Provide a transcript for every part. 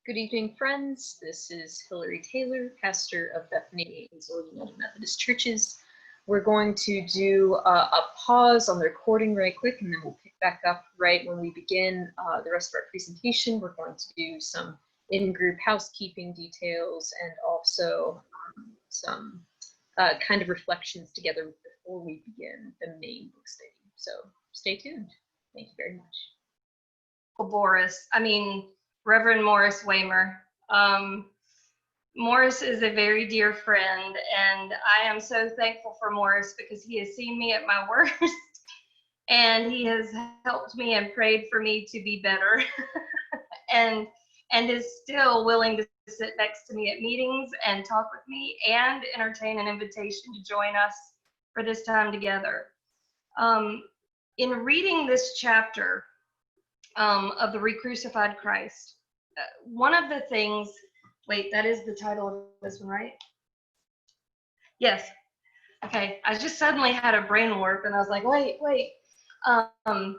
Good evening, friends. This is Hillary Taylor, pastor of Bethany Ainsworth United Methodist Churches. We're going to do a pause on the recording really quick, and then we'll pick back up right when we begin the rest of our presentation. We're going to do some in-group housekeeping details and also some kind of reflections together before we begin the main book study. So stay tuned. Thank you very much. Reverend Morris Waymer. Morris is a very dear friend, and I am so thankful for Morris because he has seen me at my worst, and he has helped me and prayed for me to be better, and is still willing to sit next to me at meetings and talk with me and entertain an invitation to join us for this time together. In reading this chapter of the Re-Crucified Christ, one of the things, wait, that is the title of this one, right? Yes. Okay, I just suddenly had a brain warp and I was like, wait. And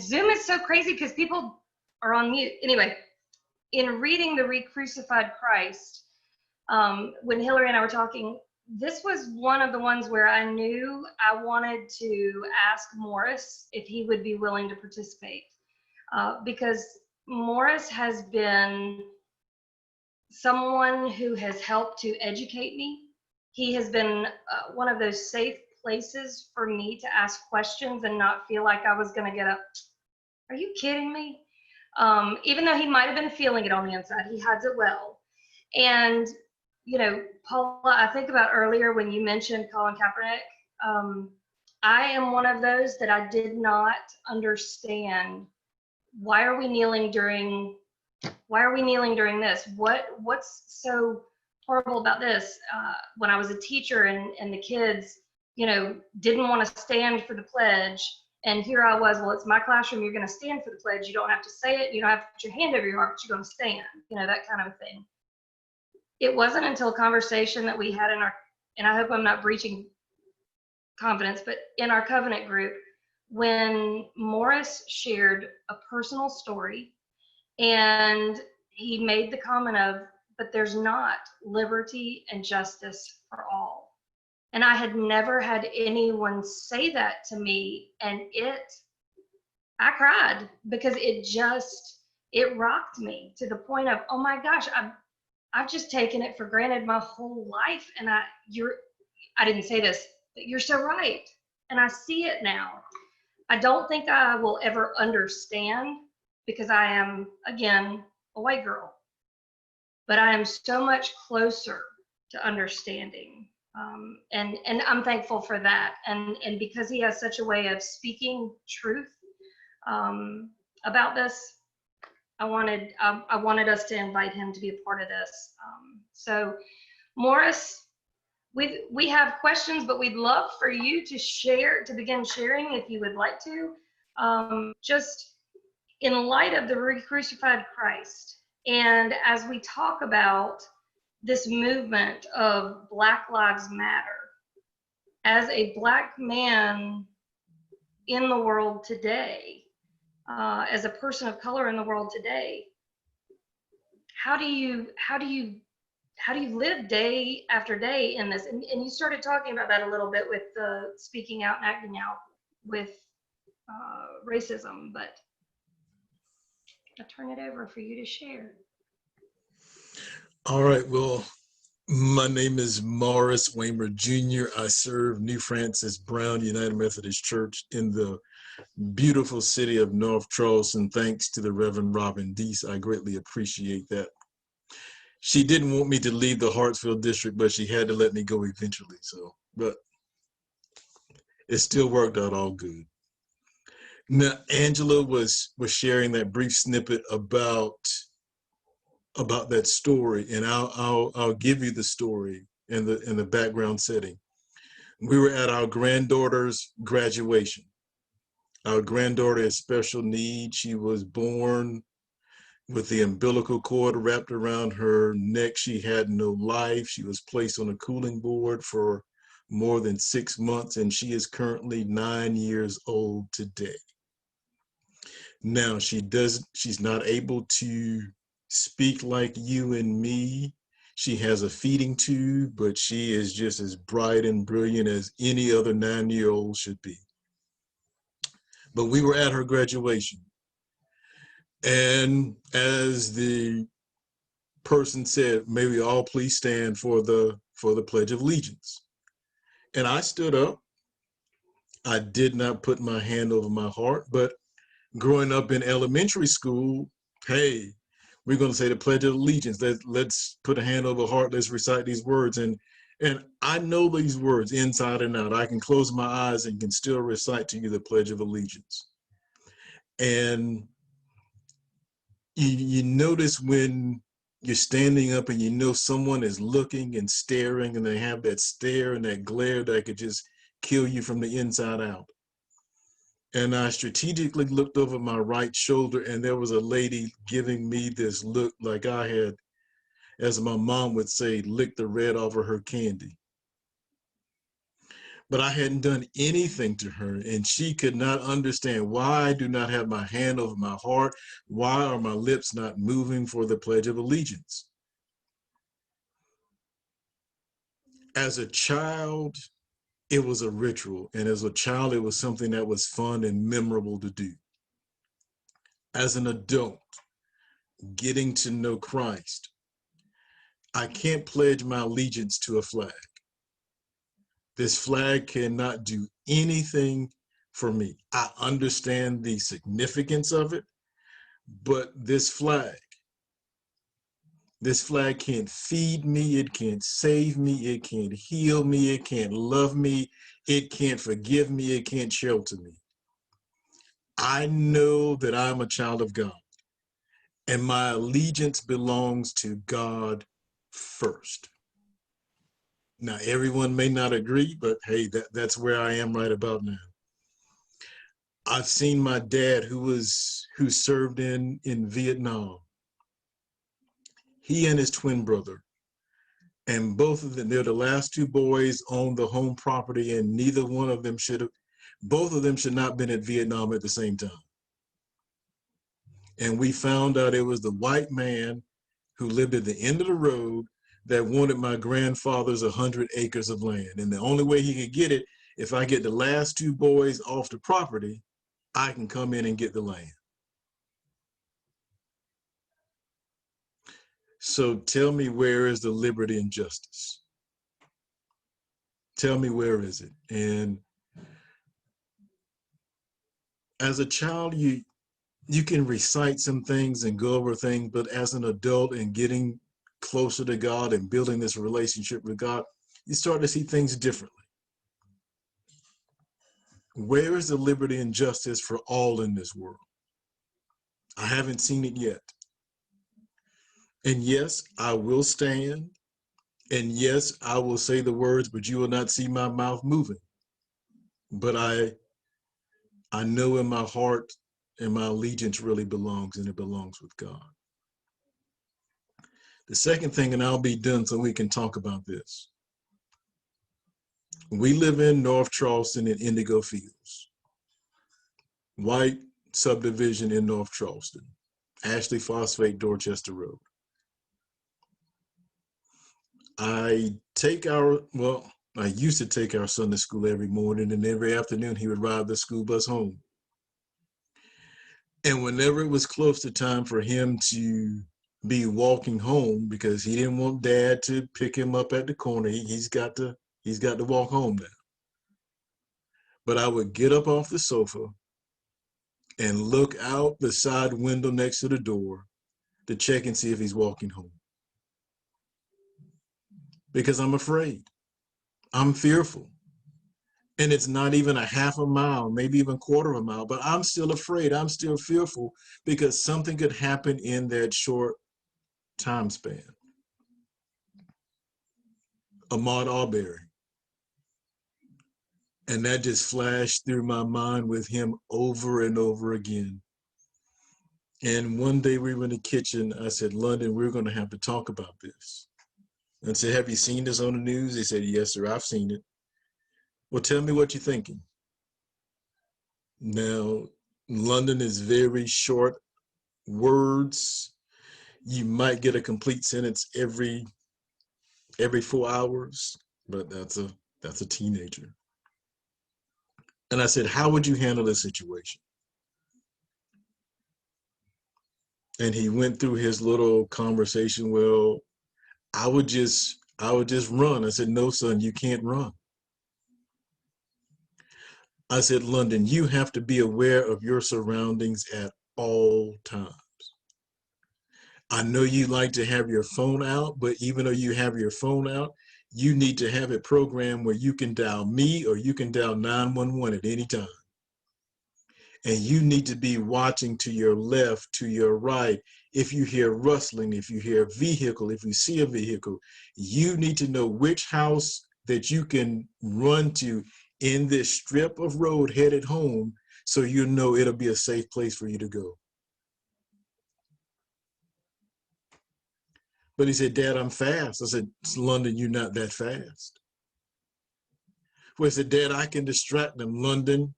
Zoom is so crazy because people are on mute. Anyway, in reading the Re-Crucified Christ, when Hillary and I were talking, this was one of the ones where I knew I wanted to ask Morris if he would be willing to participate. Because Morris has been someone who has helped to educate me. He has been one of those safe places for me to ask questions and not feel like I was going to get up. Are you kidding me? Even though he might have been feeling it on the inside, he hides it well. And, you know, Paula, I think about earlier when you mentioned Colin Kaepernick. I am one of those that I did not understand. Why are we kneeling during this? What's so horrible about this? When I was a teacher and the kids, didn't want to stand for the pledge, and here I was, well, it's my classroom, you're going to stand for the pledge. You don't have to say it, you don't have to put your hand over your heart, but you're going to stand, that kind of a thing. It wasn't until a conversation that we had and I hope I'm not breaching confidence, but in our covenant group, when Morris shared a personal story and he made the comment of, but there's not liberty and justice for all. And I had never had anyone say that to me, and I cried because it rocked me to the point of, oh my gosh, I've just taken it for granted my whole life. And I didn't say this, but you're so right. And I see it now. I don't think I will ever understand because I am, again, a white girl. But I am so much closer to understanding. And I'm thankful for that. And because he has such a way of speaking truth about this, I wanted us to invite him to be a part of this. So Morris, we have questions, but we'd love for you to begin sharing if you would like to. Just in light of the Re-Crucified Christ, and as we talk about this movement of Black Lives Matter, as a Black man in the world today, as a person of color in the world today, how do you live day after day in this? And you started talking about that a little bit with the speaking out and acting out with racism, but I'll turn it over for you to share. All right, well, my name is Morris Waymer Jr. I serve New Francis Brown United Methodist Church in the beautiful city of North Charleston. Thanks to the Reverend Robin Deese. I greatly appreciate that. She didn't want me to leave the Hartsville district, but she had to let me go eventually. But it still worked out all good. Now, Angela was sharing that brief snippet about that story, and I'll give you the story in the background setting. We were at our granddaughter's graduation. Our granddaughter has special needs. She was born with the umbilical cord wrapped around her neck. She had no life. She was placed on a cooling board for more than 6 months, and she is currently 9 years old today. Now, she's not able to speak like you and me. She has a feeding tube, but she is just as bright and brilliant as any other 9-year-old should be. But we were at her graduation. And as the person said, may we all please stand for the Pledge of Allegiance. And I stood up. I did not put my hand over my heart, but growing up in elementary school, hey, we're going to say the Pledge of Allegiance. Let's put a hand over heart. Let's recite these words. And I know these words inside and out. I can close my eyes and can still recite to you the Pledge of Allegiance. And you notice when you're standing up and you know someone is looking and staring, and they have that stare and that glare that could just kill you from the inside out. And I strategically looked over my right shoulder, and there was a lady giving me this look like I had, as my mom would say, licked the red off of her candy. But I hadn't done anything to her, and she could not understand why I do not have my hand over my heart. Why are my lips not moving for the Pledge of Allegiance? As a child, it was a ritual, and as a child, it was something that was fun and memorable to do. As an adult, getting to know Christ, I can't pledge my allegiance to a flag. This flag cannot do anything for me. I understand the significance of it, but this flag can't feed me, it can't save me, it can't heal me, it can't love me, it can't forgive me, it can't shelter me. I know that I'm a child of God, and my allegiance belongs to God first. Now, everyone may not agree, but hey, that's where I am right about now. I've seen my dad who served in Vietnam. He and his twin brother, and both of them, they're the last two boys on the home property, and both of them should not have been at Vietnam at the same time. And we found out it was the white man who lived at the end of the road that wanted my grandfather's 100 acres of land. And the only way he could get it, if I get the last two boys off the property, I can come in and get the land. So tell me, where is the liberty and justice? Tell me, where is it? And as a child, you can recite some things and go over things, but as an adult and getting closer to God and building this relationship with God, you start to see things differently. Where is the liberty and justice for all in this world? I haven't seen it yet. And yes, I will stand. And yes, I will say the words, but you will not see my mouth moving. But I know in my heart, and my allegiance really belongs, and it belongs with God. The second thing, and I'll be done so we can talk about this. We live in North Charleston in Indigo Fields, white subdivision in North Charleston, Ashley Phosphate, Dorchester Road. I used to take our son to school every morning, and every afternoon he would ride the school bus home. And whenever it was close to time for him to be walking home, because he didn't want Dad to pick him up at the corner, he's got to walk home now. But I would get up off the sofa and look out the side window next to the door to check and see if he's walking home. Because I'm afraid. I'm fearful. And it's not even a half a mile, maybe even quarter of a mile, but I'm still afraid. I'm still fearful because something could happen in that short time span. Ahmaud Arbery. And that just flashed through my mind with him over and over again. And one day we were in the kitchen. I said, London, we're going to have to talk about this. And I said, have you seen this on the news? They said, yes, sir, I've seen it. Well, tell me what you're thinking. Now, London is very short words. You might get a complete sentence every 4 hours, but that's a teenager. And I said, how would you handle this situation? And he went through his little conversation. Well, I would just run. I said, no, son, you can't run. I said, London, you have to be aware of your surroundings at all times. I know you like to have your phone out, but even though you have your phone out, you need to have it programmed where you can dial me or you can dial 911 at any time. And you need to be watching to your left, to your right. If you hear rustling, if you hear a vehicle, if you see a vehicle, you need to know which house that you can run to in this strip of road headed home, so you know it'll be a safe place for you to go. But he said, Dad, I'm fast. I said, London, you're not that fast. Well, he said, Dad, I can distract them. London,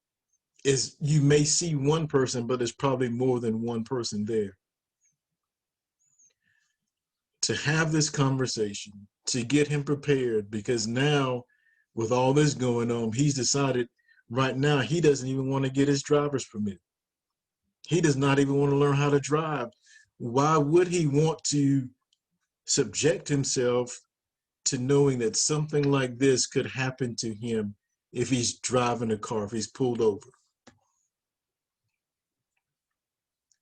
is you may see one person, but there's probably more than one person there. To have this conversation, to get him prepared, because now with all this going on, he's decided right now he doesn't even want to get his driver's permit. He does not even want to learn how to drive. Why would he want to subject himself to knowing that something like this could happen to him if he's driving a car, if he's pulled over?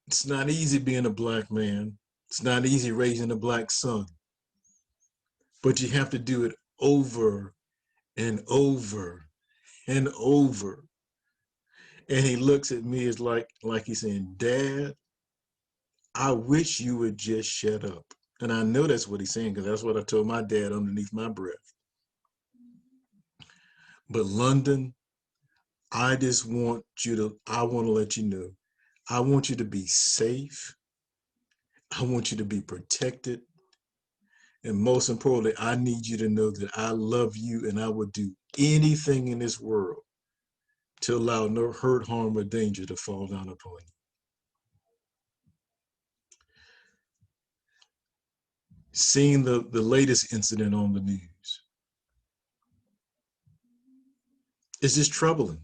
It's not easy being a black man. It's not easy raising a black son. But you have to do it over and over and over. And he looks at me as like he's saying, Dad, I wish you would just shut up. And I know that's what he's saying, because that's what I told my dad underneath my breath. But London, I want to let you know, I want you to be safe. I want you to be protected. And most importantly, I need you to know that I love you and I would do anything in this world to allow no hurt, harm, or danger to fall down upon you. Seeing the latest incident on the news, it's just troubling.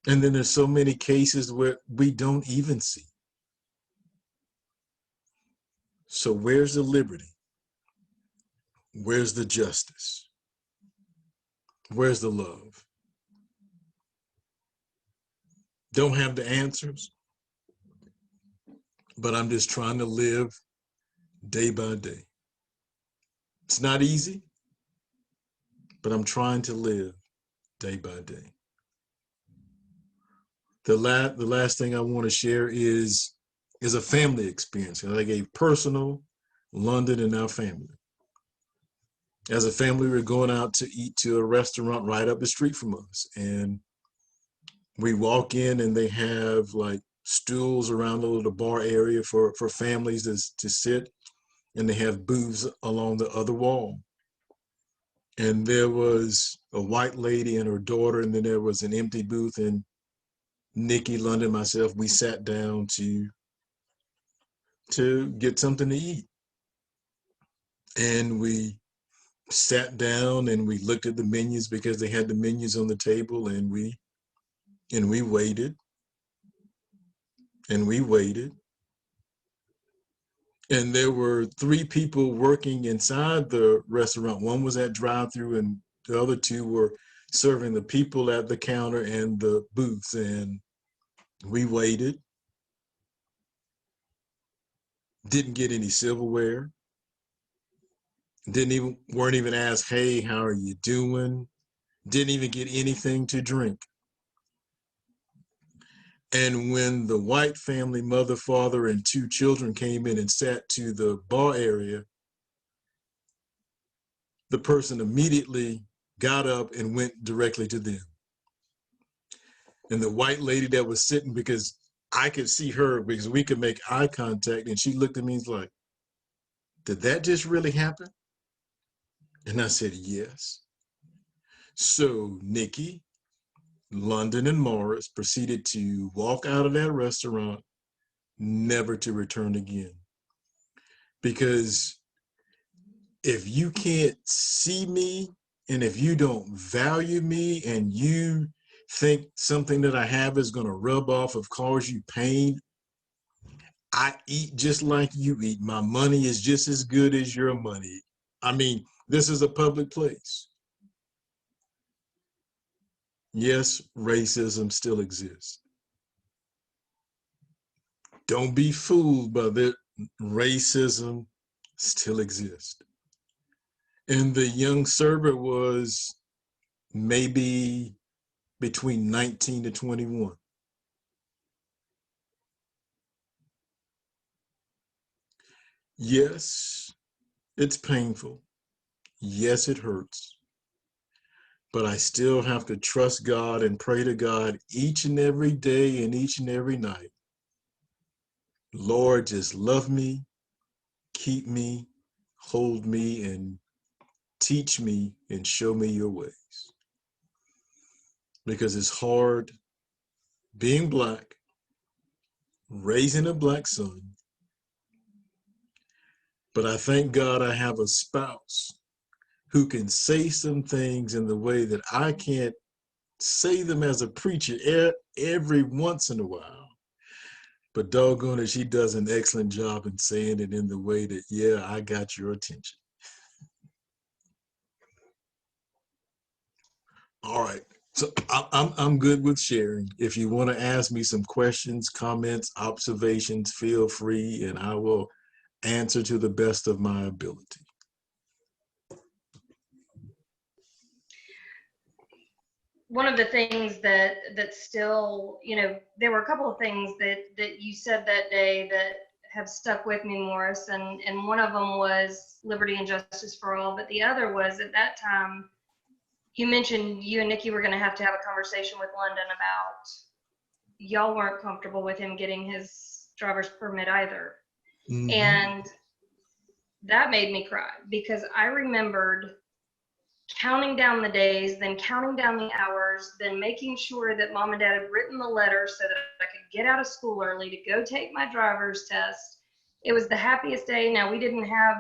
And then there's so many cases where we don't even see. So where's the liberty? Where's the justice? Where's the love? Don't have the answers, but I'm just trying to live day by day. It's not easy, but I'm trying to live day by day. The last thing I want to share is a family experience. I gave personal, London, and our family. As a family, we're going out to eat to a restaurant right up the street from us. And we walk in and they have like stools around the little bar area for families to sit. And they have booths along the other wall. And there was a white lady and her daughter, and then there was an empty booth. And Nikki, London, myself, we sat down to get something to eat. And we sat down and we looked at the menus because they had the menus on the table, and we waited and we waited. And there were 3 people working inside the restaurant. One was at drive-through and the other 2 were serving the people at the counter and the booths. And we waited. Didn't get any silverware. Weren't even asked, hey, how are you doing? Didn't even get anything to drink. And when the white family, mother, father, and 2 children came in and sat to the bar area, the person immediately got up and went directly to them. And the white lady that was sitting, because I could see her because we could make eye contact, and she looked at me and was like, did that just really happen? And I said, yes. So Nikki, London, and Morris proceeded to walk out of that restaurant, never to return again. Because if you can't see me, and if you don't value me, and you think something that I have is going to rub off or cause you pain, I eat just like you eat. My money is just as good as your money. I mean, this is a public place. Yes, racism still exists. Don't be fooled by that. Racism still exists. And the young servant was maybe between 19 to 21. Yes, it's painful. Yes, it hurts. But I still have to trust God and pray to God each and every day and each and every night. Lord, just love me, keep me, hold me, and teach me and show me your ways. Because it's hard being Black, raising a Black son. But I thank God I have a spouse who can say some things in the way that I can't say them as a preacher every once in a while. But doggone it, she does an excellent job in saying it in the way that, yeah, I got your attention. All right. So I'm good with sharing. If you want to ask me some questions, comments, observations, feel free, and I will answer to the best of my ability. One of the things that still, there were a couple of things that you said that day that have stuck with me, Morris, and one of them was liberty and justice for all, but the other was at that time you mentioned you and Nikki were going to have a conversation with London about y'all weren't comfortable with him getting his driver's permit either. Mm-hmm. And that made me cry because I remembered counting down the days, then counting down the hours, then making sure that Mom and Dad had written the letter so that I could get out of school early to go take my driver's test. It was the happiest day. Now, we didn't have,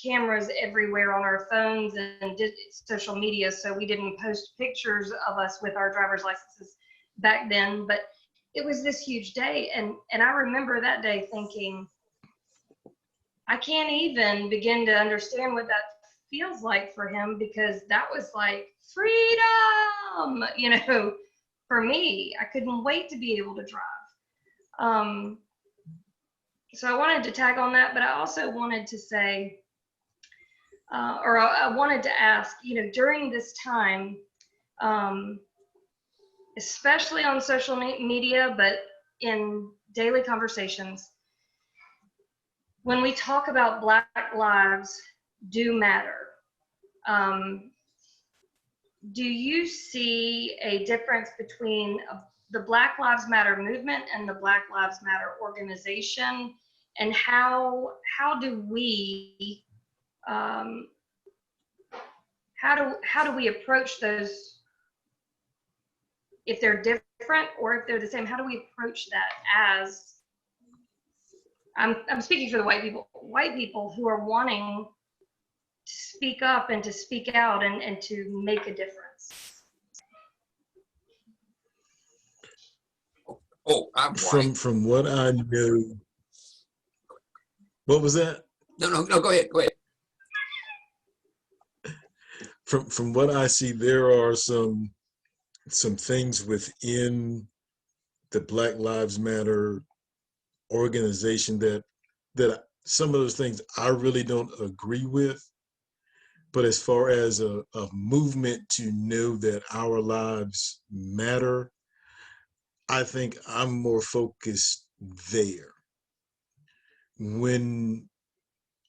cameras everywhere on our phones and social media, so we didn't post pictures of us with our driver's licenses back then, but it was this huge day. And I remember that day thinking, I can't even begin to understand what that feels like for him, because that was like freedom, for me. I couldn't wait to be able to drive. So I wanted to tag on that, but I also wanted to say, or I wanted to ask, during this time, especially on social media, but in daily conversations, when we talk about Black lives do matter, do you see a difference between the Black Lives Matter movement and the Black Lives Matter organization, and how do we how do we approach those, if they're different or if they're the same? How do we approach that? As I'm speaking for the white people who are wanting to speak up and to speak out and to make a difference. Oh, I'm white. From what I know, what was that? No, go ahead. From what I see, there are some things within the Black Lives Matter organization that some of those things I really don't agree with. But as far as a movement to know that our lives matter, I think I'm more focused there. And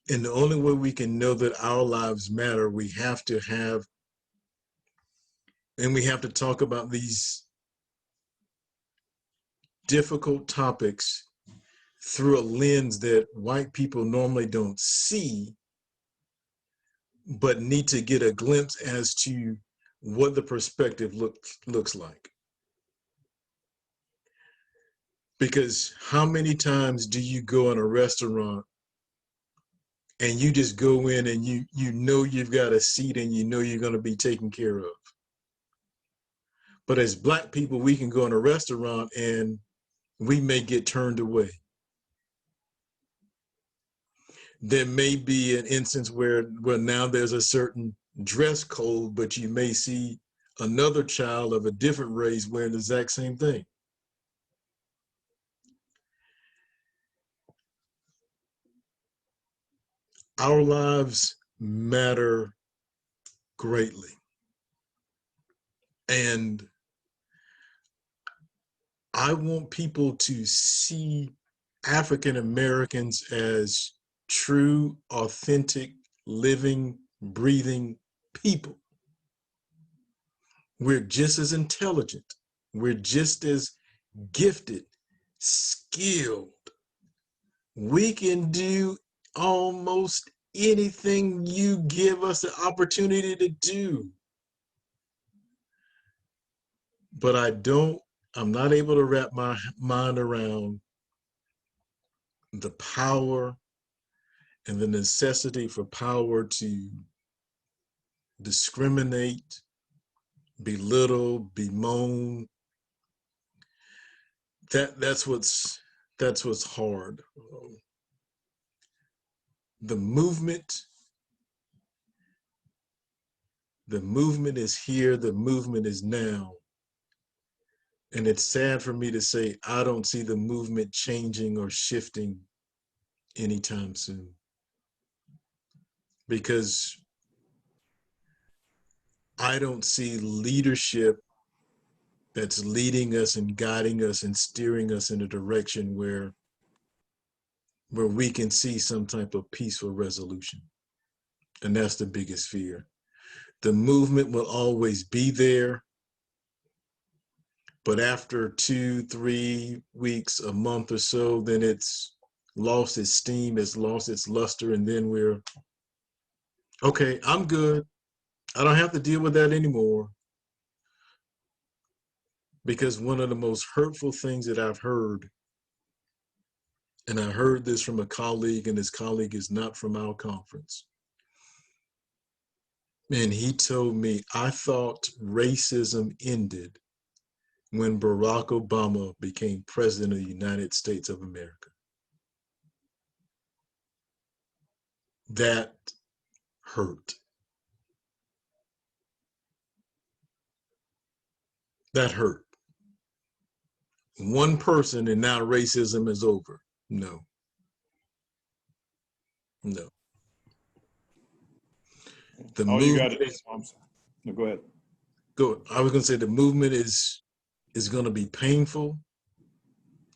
the only way we can know that our lives matter, we have to talk about these difficult topics through a lens that white people normally don't see, but need to get a glimpse as to what the perspective looks like. Because how many times do you go in a restaurant and you just go in and you know you've got a seat and you know you're going to be taken care of? But as Black people, we can go in a restaurant and we may get turned away. There may be an instance where now there's a certain dress code, but you may see another child of a different race wearing the exact same thing. Our lives matter greatly. And I want people to see African Americans as true, authentic, living, breathing people. We're just as intelligent. We're just as gifted, skilled. We can do almost anything you give us the opportunity to do. But I'm not able to wrap my mind around the power and the necessity for power to discriminate, belittle, bemoan. That's what's hard. The movement is here, the movement is now. And it's sad for me to say I don't see the movement changing or shifting anytime soon. Because I don't see leadership that's leading us and guiding us and steering us in a direction where we can see some type of peaceful resolution. And that's the biggest fear. The movement will always be there, but after 2-3 weeks, a month or so, then it's lost its steam, it's lost its luster, and then we're, okay, I'm good. I don't have to deal with that anymore. Because one of the most hurtful things that I've heard, and I heard this from a colleague, and this colleague is not from our conference. And he told me, I thought racism ended when Barack Obama became president of the United States of America. That hurt. That hurt. One person and now racism is over. No. No. All you got is, no, go ahead. Go. I was going to say the movement is going to be painful.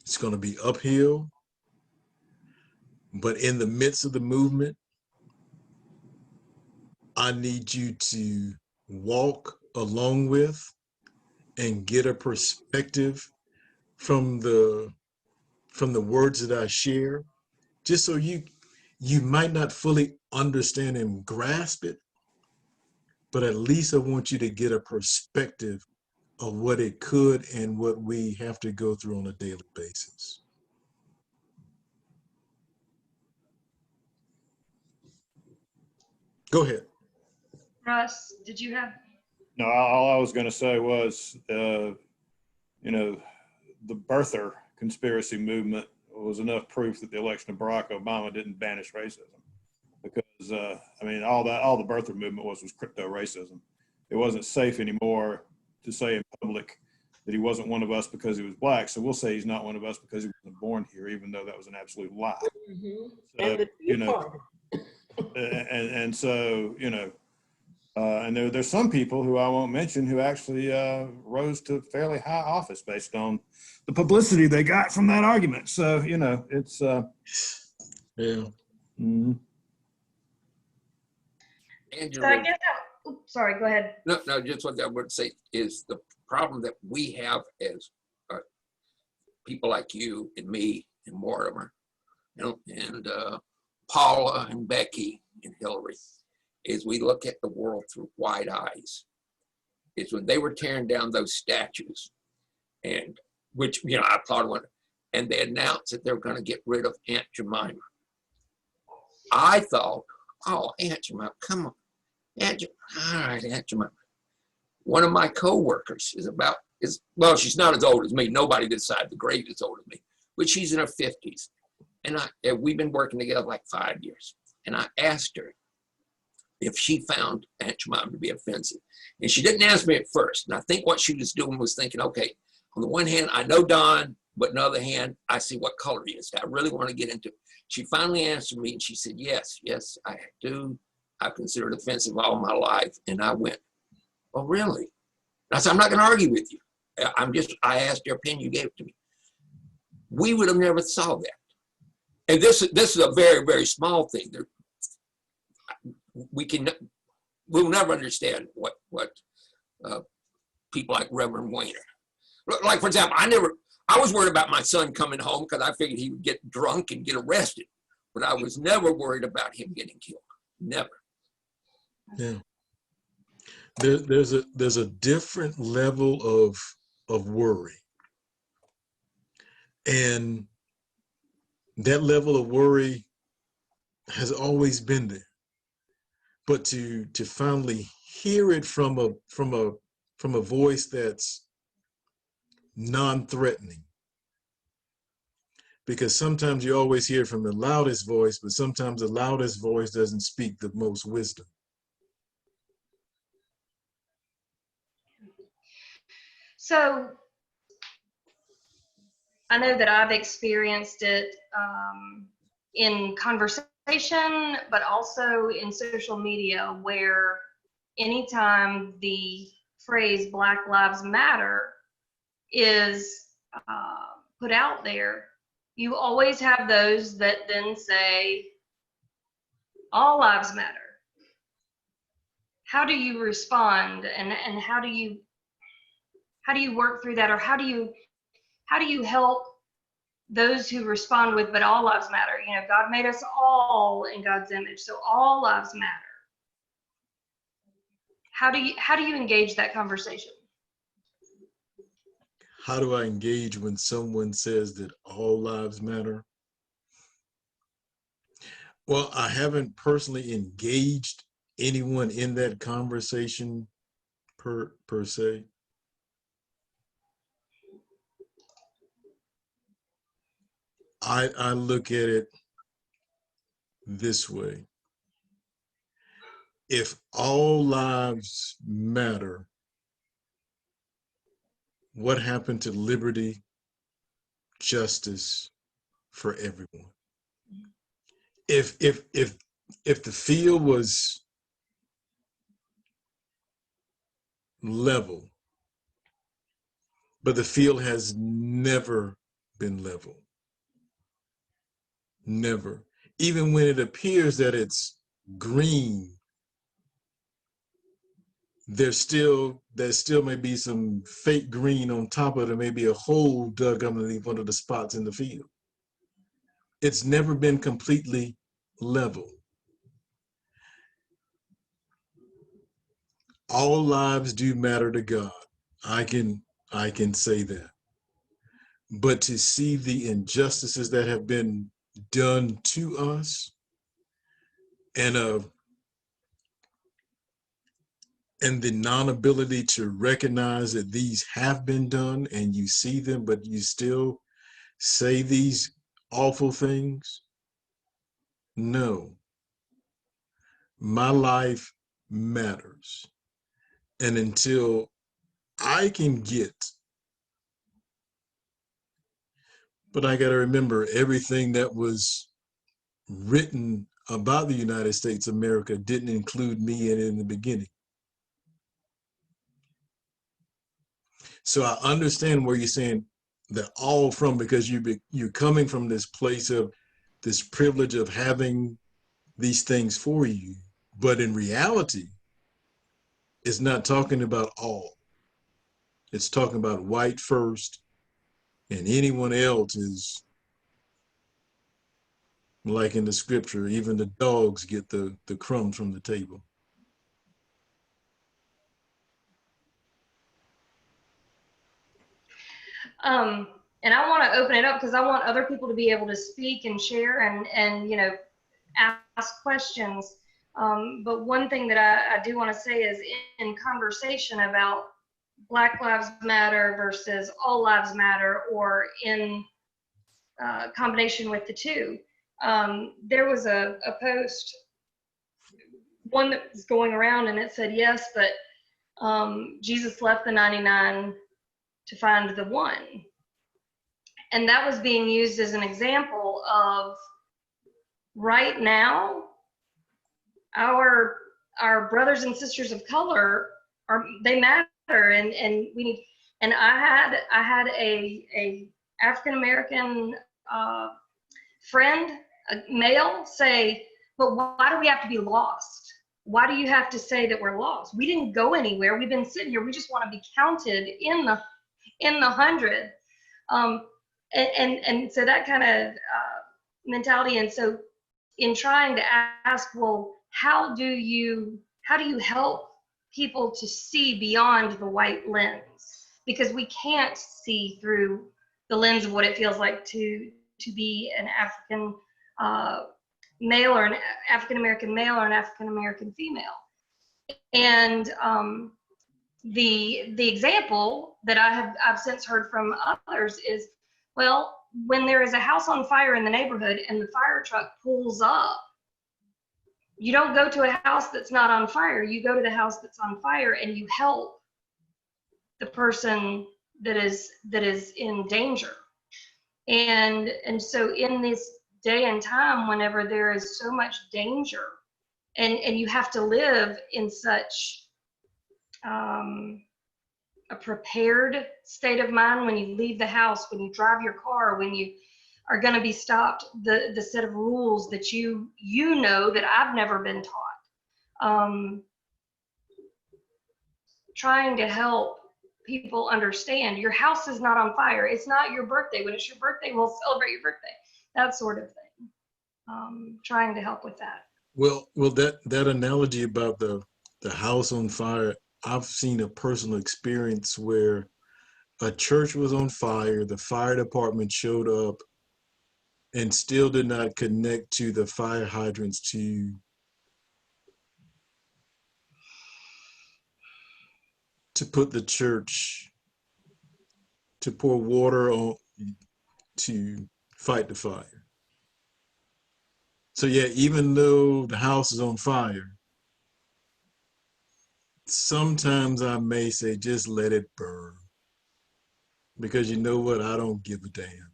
It's going to be uphill. But in the midst of the movement, I need you to walk along with and get a perspective from the words that I share, just so you might not fully understand and grasp it, but at least I want you to get a perspective of what it could and what we have to go through on a daily basis. Go ahead. Russ, did you have? No, all I was going to say was, the birther conspiracy movement was enough proof that the election of Barack Obama didn't banish racism. Because, all the birther movement was crypto racism. It wasn't safe anymore to say in public that he wasn't one of us because he was Black. So we'll say he's not one of us because he wasn't born here, even though that was an absolute lie. Mm-hmm. And there's some people who I won't mention who actually rose to fairly high office based on the publicity they got from that argument. So, it's yeah. Mm-hmm. So I guess sorry, go ahead. No, just what I would say is the problem that we have as people like you and me and Mortimer, and Paula and Becky and Hillary, is we look at the world through wide eyes. It's when they were tearing down those statues, and which I thought and they announced that they're going to get rid of Aunt Jemima. I thought, oh, Aunt Jemima, come on. All right, Aunt Jemima. One of my co-workers well, she's not as old as me. Nobody this side of the grave is older than me, but she's in her 50s. And we've been working together like 5 years. And I asked her if she found Aunt Jemima to be offensive. And she didn't ask me at first. And I think what she was doing was thinking, okay, on the one hand, I know Don, but on the other hand, I see what color he is. I really want to get into it. She finally answered me and she said, yes, I do. I've considered it offensive all my life. And I went, oh, really? And I said, I'm not going to argue with you. I asked your opinion, you gave it to me. We would have never saw that. And this is a very, very small thing. We'll never understand what people like Reverend Weiner. Like, for example, I was worried about my son coming home because I figured he would get drunk and get arrested, but I was never worried about him getting killed. Never. Yeah. There's a different level of worry. And that level of worry has always been there. But to finally hear it from a voice that's non-threatening, because sometimes you always hear from the loudest voice, but sometimes the loudest voice doesn't speak the most wisdom. So I know that I've experienced it in conversation, but also in social media, where anytime the phrase Black Lives Matter is put out there, you always have those that then say, all lives matter. How do you respond, and how do you work through that, or how do you help those who respond with, but all lives matter? You know, God made us all in God's image, so all lives matter. How do you engage that conversation? How do I engage when someone says that all lives matter? Well, I haven't personally engaged anyone in that conversation per se. I look at it this way. If all lives matter, what happened to liberty, justice for everyone? If the field was level, but the field has never been level. Never. Even when it appears that it's green, there still may be some fake green on top of it, maybe a hole dug underneath one of the spots in the field. It's never been completely level. All lives do matter to God. I can say that. But to see the injustices that have been done to us, and the non-ability to recognize that these have been done, and you see them, but you still say these awful things. No, my life matters. And until I can get, but I got to remember, everything that was written about the United States of America didn't include me in the beginning. So I understand where you're saying that all from, because you're coming from this place of this privilege of having these things for you. But in reality, it's not talking about all. It's talking about white first, and anyone else is, like in the scripture, even the dogs get the crumbs from the table. And I want to open it up because I want other people to be able to speak and share and ask questions. But one thing that I do want to say is in conversation about Black Lives Matter versus All Lives Matter, or in combination with the two, there was a post, one that was going around, and it said, yes, but Jesus left the 99 to find the one. And that was being used as an example of right now, our brothers and sisters of color they matter, and we need. And I had a African American friend, a male, say, but why do we have to be lost? Why do you have to say that we're lost? We didn't go anywhere. We've been sitting here. We just want to be counted in the 100. And so that kind of mentality. And so in trying to ask, well, how do you help people to see beyond the white lens? Because we can't see through the lens of what it feels like to be an African male, or an African American male, or an African American female. And the example that I've since heard from others is, well, when there is a house on fire in the neighborhood and the fire truck pulls up, you don't go to a house that's not on fire. You go to the house that's on fire and you help the person that is in danger. And so in this day and time, whenever there is so much danger, and you have to live in such a prepared state of mind when you leave the house, when you drive your car, when you are going to be stopped, the set of rules that you know that I've never been taught. Trying to help people understand your house is not on fire. It's not your birthday. When it's your birthday, we'll celebrate your birthday. That sort of thing. Trying to help with that. Well, that analogy about the house on fire, I've seen a personal experience where a church was on fire, the fire department showed up and still did not connect to the fire hydrants to put the church, to pour water on, to fight the fire. So yeah, even though the house is on fire, sometimes I may say, just let it burn. Because you know what? I don't give a damn.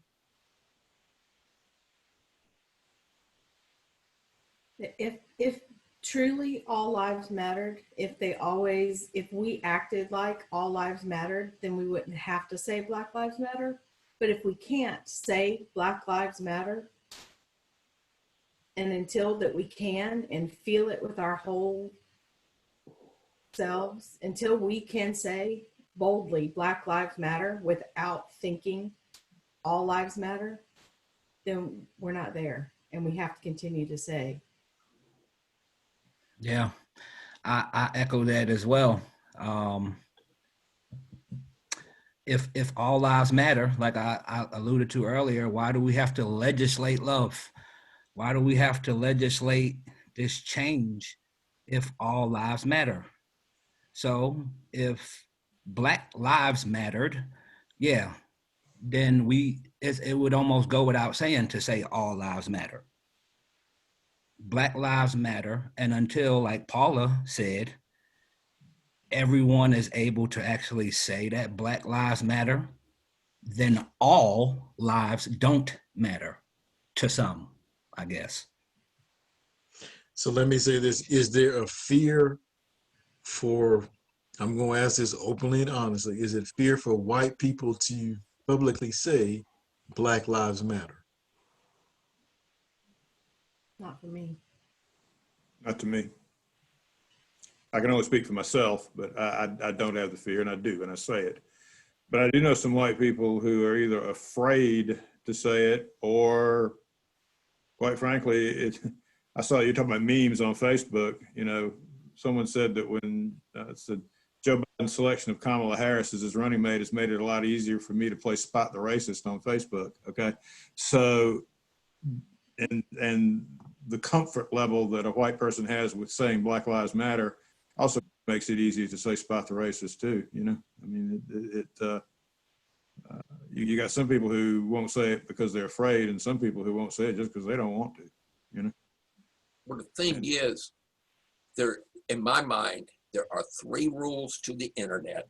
If truly all lives mattered, if we acted like all lives mattered, then we wouldn't have to say Black Lives Matter. But if we can't say Black Lives Matter, and until that we can and feel it with our whole selves, until we can say boldly Black Lives Matter without thinking all lives matter, then we're not there. And we have to continue to say. Yeah, I echo that as well. If all lives matter, like I alluded to earlier, why do we have to legislate love? Why do we have to legislate this change if all lives matter? So if Black lives mattered, yeah, then it would almost go without saying to say all lives matter. Black lives matter, and until, like Paula said, everyone is able to actually say that Black lives matter, then all lives don't matter to some, I guess. So let me say this. Is there a fear for, I'm going to ask this openly and honestly, is it fear for white people to publicly say Black Lives Matter? Not for me. Not to me. I can only speak for myself, but I don't have the fear, and I do, and I say it. But I do know some white people who are either afraid to say it, or quite frankly, I saw you talking about memes on Facebook. You know, someone said that when said Joe Biden's selection of Kamala Harris as his running mate has made it a lot easier for me to play Spot the Racist on Facebook. Okay. So, and the comfort level that a white person has with saying Black Lives Matter also makes it easier to say Spot the Racist too. You know, I mean, you got some people who won't say it because they're afraid, and some people who won't say it just because they don't want to, you know? Well, the thing is, there, in my mind, there are 3 rules to the internet.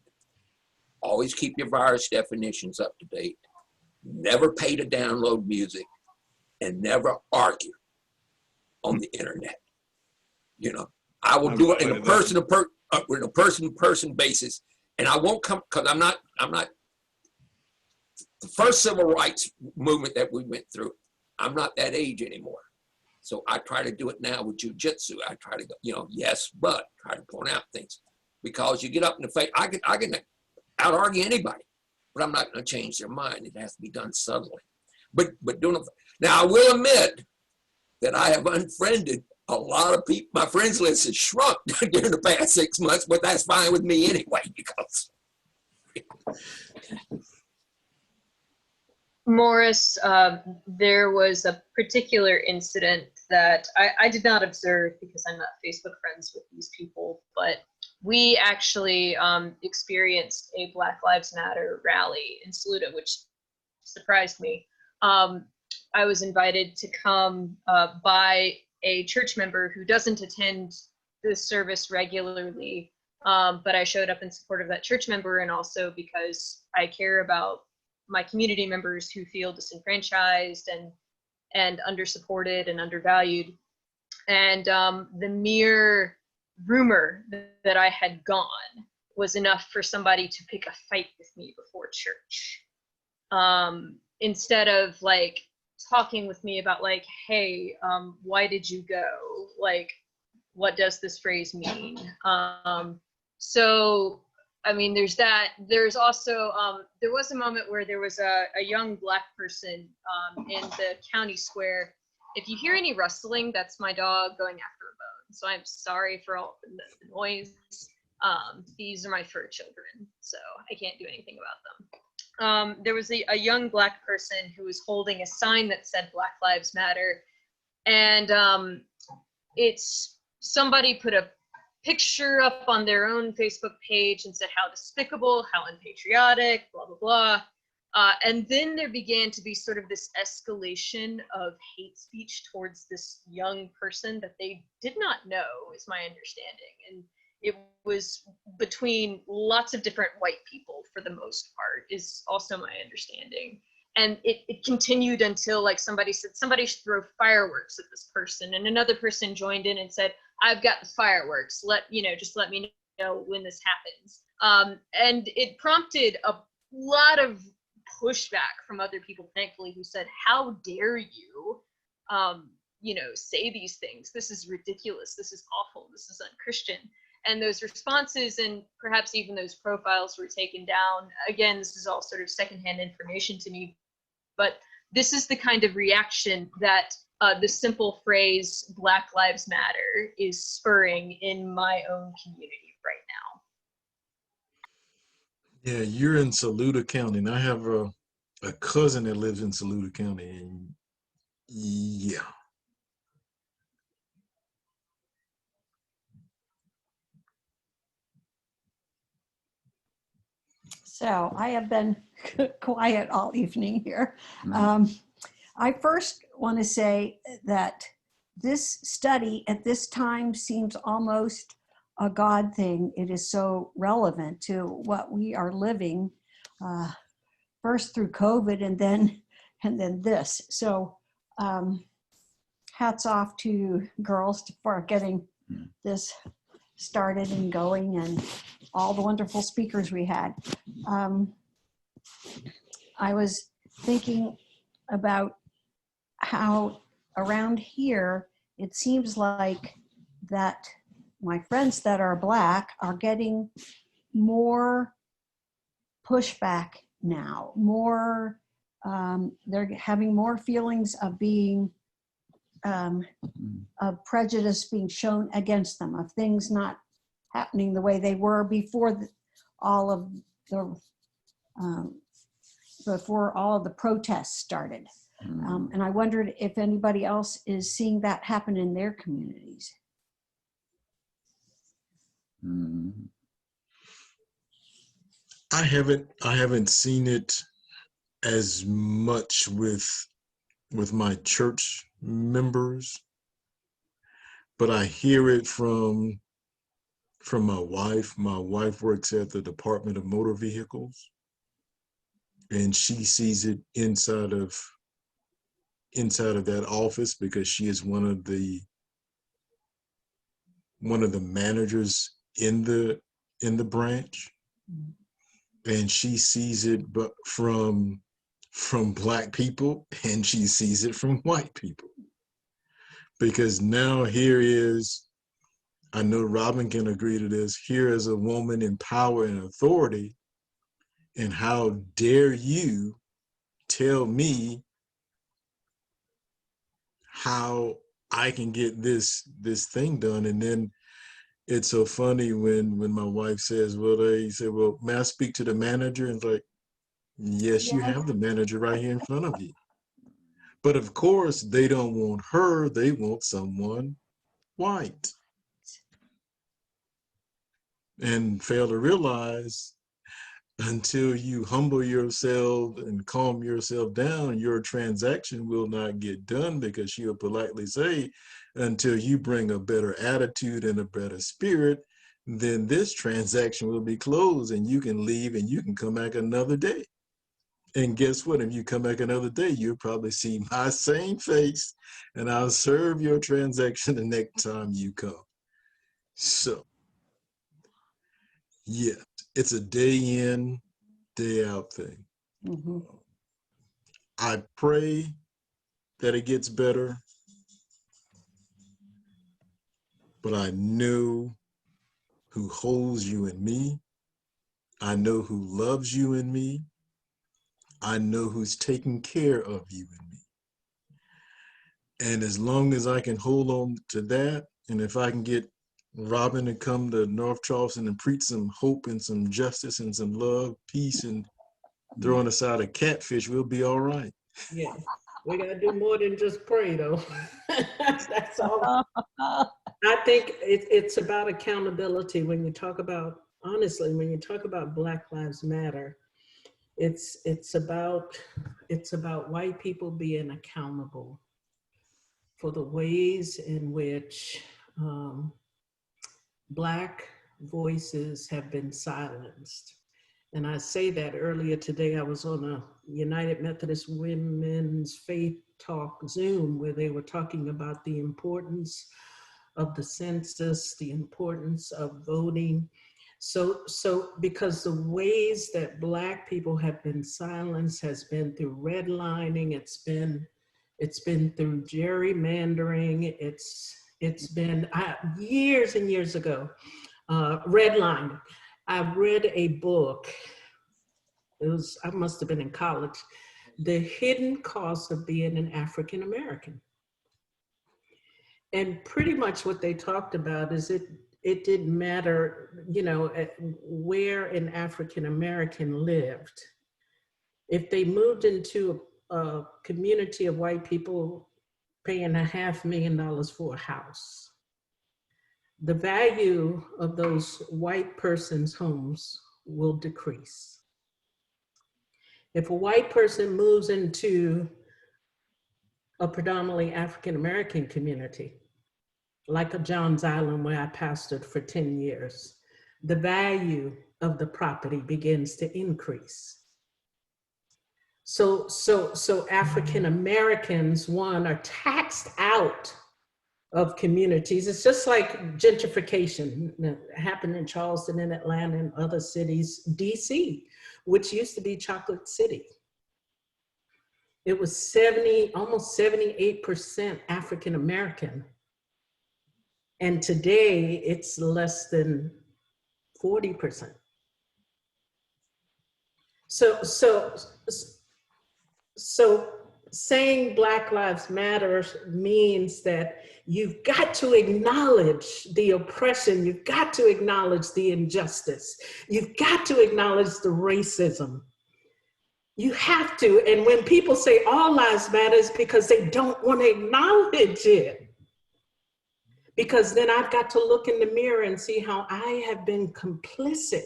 Always keep your virus definitions up to date. Never pay to download music, and never argue on the internet. You know, I will do it in a person-to-person basis, and I won't come, because I'm not. The first civil rights movement that we went through, I'm not that age anymore. So I try to do it now with jujitsu. I try to go, you know, yes, but try to point out things, because you get up in the face. I can out argue anybody, but I'm not going to change their mind. It has to be done subtly. But doing it now, I will admit that I have unfriended a lot of people. My friends list has shrunk during the past 6 months, but that's fine with me anyway, because. Morris, there was a particular incident that I did not observe because I'm not Facebook friends with these people, but we actually experienced a Black Lives Matter rally in Saluda, which surprised me. I was invited to come by a church member who doesn't attend this service regularly, but I showed up in support of that church member, and also because I care about my community members who feel disenfranchised and undersupported and undervalued. And the mere rumor that I had gone was enough for somebody to pick a fight with me before church. Instead of like talking with me about like, hey, why did you go? Like, what does this phrase mean? So I mean, there's that. There's also, there was a moment where there was a young Black person in the county square. If you hear any rustling, that's my dog going after a bone. So I'm sorry for all the noise. These are my fur children, so I can't do anything about them. There was a young Black person who was holding a sign that said Black Lives Matter. And it's somebody put a picture up on their own Facebook page and said how despicable, how unpatriotic, blah, blah, blah. And then there began to be sort of this escalation of hate speech towards this young person that they did not know, is my understanding. And it was between lots of different white people for the most part, is also my understanding. And it continued until like somebody said, somebody should throw fireworks at this person. And another person joined in and said, I've got the fireworks. Just let me know when this happens. And it prompted a lot of pushback from other people, thankfully, who said, how dare you, say these things? This is ridiculous. This is awful. This is unchristian. And those responses and perhaps even those profiles were taken down. Again, this is all sort of secondhand information to me, but this is the kind of reaction that the simple phrase Black Lives Matter is spurring in my own community right now. Yeah, you're in Saluda County, and I have a cousin that lives in Saluda County, and yeah. So I have been quiet all evening here. I first want to say that this study at this time seems almost a God thing. It is so relevant to what we are living, first through COVID and then this. So hats off to girls for getting this started and going, and all the wonderful speakers we had. I was thinking about how around here, it seems like that my friends that are Black are getting more pushback now, more, they're having more feelings of being, of prejudice being shown against them, of things not happening the way they were all of the before all of the protests started. And I wondered if anybody else is seeing that happen in their communities. I haven't seen it as much with my church members, but I hear it from my wife. My wife works at the Department of Motor Vehicles, and she sees it inside of that office because she is one of the managers in the branch, and she sees it but from Black people, and she sees it from white people, because now here is, I know Robin can agree to this, here is a woman in power and authority, and how dare you tell me how I can get this thing done. And then it's so funny when my wife says, well, they say, well, may I speak to the manager? And it's like, yes, you have the manager right here in front of you. But of course, they don't want her, they want someone white. And fail to realize, until you humble yourself and calm yourself down, your transaction will not get done, because she'll politely say, until you bring a better attitude and a better spirit, then this transaction will be closed and you can leave and you can come back another day. And guess what? If you come back another day, you'll probably see my same face, and I'll serve your transaction the next time you come. So, yeah, it's a day in, day out thing. Mm-hmm. I pray that it gets better, but I know who holds you in me. I know who loves you in me. I know who's taking care of you in me. And as long as I can hold on to that, and if I can get Robin to come to North Charleston and preach some hope and some justice and some love, peace, and throwing aside a catfish, we'll be all right. Yeah, we gotta do more than just pray, though. That's all. I think it's about accountability. When you talk about, honestly, when you talk about Black Lives Matter, it's about white people being accountable for the ways in which Black voices have been silenced. And I say that earlier today, I was on a United Methodist Women's Faith Talk Zoom, where they were talking about the importance of the census, the importance of voting. So because the ways that Black people have been silenced has been through redlining, it's been through gerrymandering, it's been years and years ago, redlining. I read a book, I must have been in college, The Hidden Cost of Being an African American. And pretty much what they talked about is it didn't matter, where an African American lived. If they moved into a community of white people paying $500,000 for a house, the value of those white persons' homes will decrease. If a white person moves into a predominantly African-American community, like a Johns Island where I pastored for 10 years, the value of the property begins to increase. So African-Americans, one, are taxed out of communities. It's just like gentrification that happened in Charleston and Atlanta and other cities. DC, which used to be Chocolate City, it was almost 78% African American. And today it's less than 40%. So saying Black Lives Matter means that you've got to acknowledge the oppression, you've got to acknowledge the injustice, you've got to acknowledge the racism. You have to. And when people say all lives matter, it's because they don't want to acknowledge it. Because then I've got to look in the mirror and see how I have been complicit,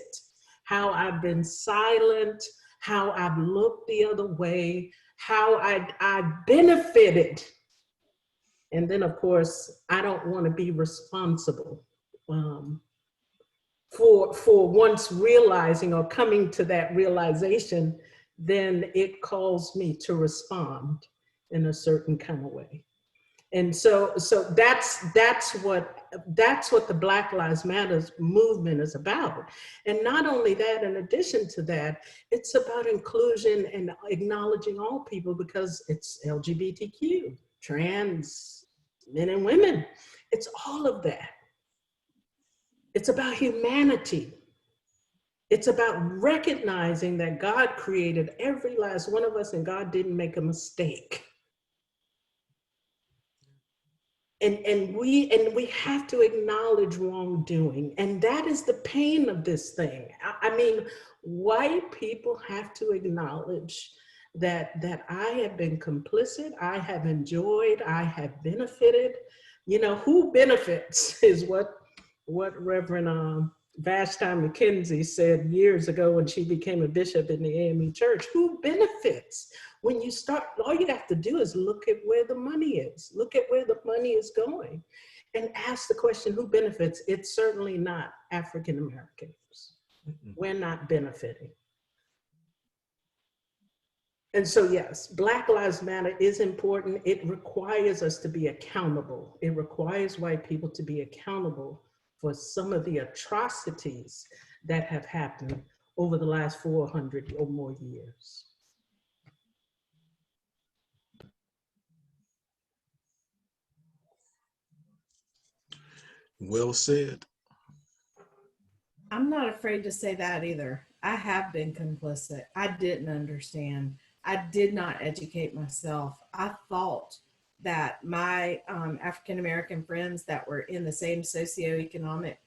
how I've been silent, how I've looked the other way, how I benefited. And then, of course, I don't want to be responsible for once realizing or coming to that realization, then it calls me to respond in a certain kind of way. And so that's what the Black Lives Matter movement is about. And not only that, in addition to that, it's about inclusion and acknowledging all people, because it's LGBTQ, trans, men and women. It's all of that. It's about humanity. It's about recognizing that God created every last one of us and God didn't make a mistake. And we have to acknowledge wrongdoing. And that is the pain of this thing. I mean, white people have to acknowledge that I have been complicit, I have enjoyed, I have benefited. You know, who benefits is what Reverend Vashti McKenzie said years ago when she became a bishop in the AME church. Who benefits? When you start, all you have to do is look at where the money is, look at where the money is going, and ask the question, who benefits? It's certainly not African Americans. We're not benefiting. And so yes, Black Lives Matter is important. It requires us to be accountable. It requires white people to be accountable for some of the atrocities that have happened over the last 400 or more years. Well said. I'm not afraid to say that either. I have been complicit. I didn't understand. I did not educate myself. I thought that my African-American friends that were in the same socioeconomic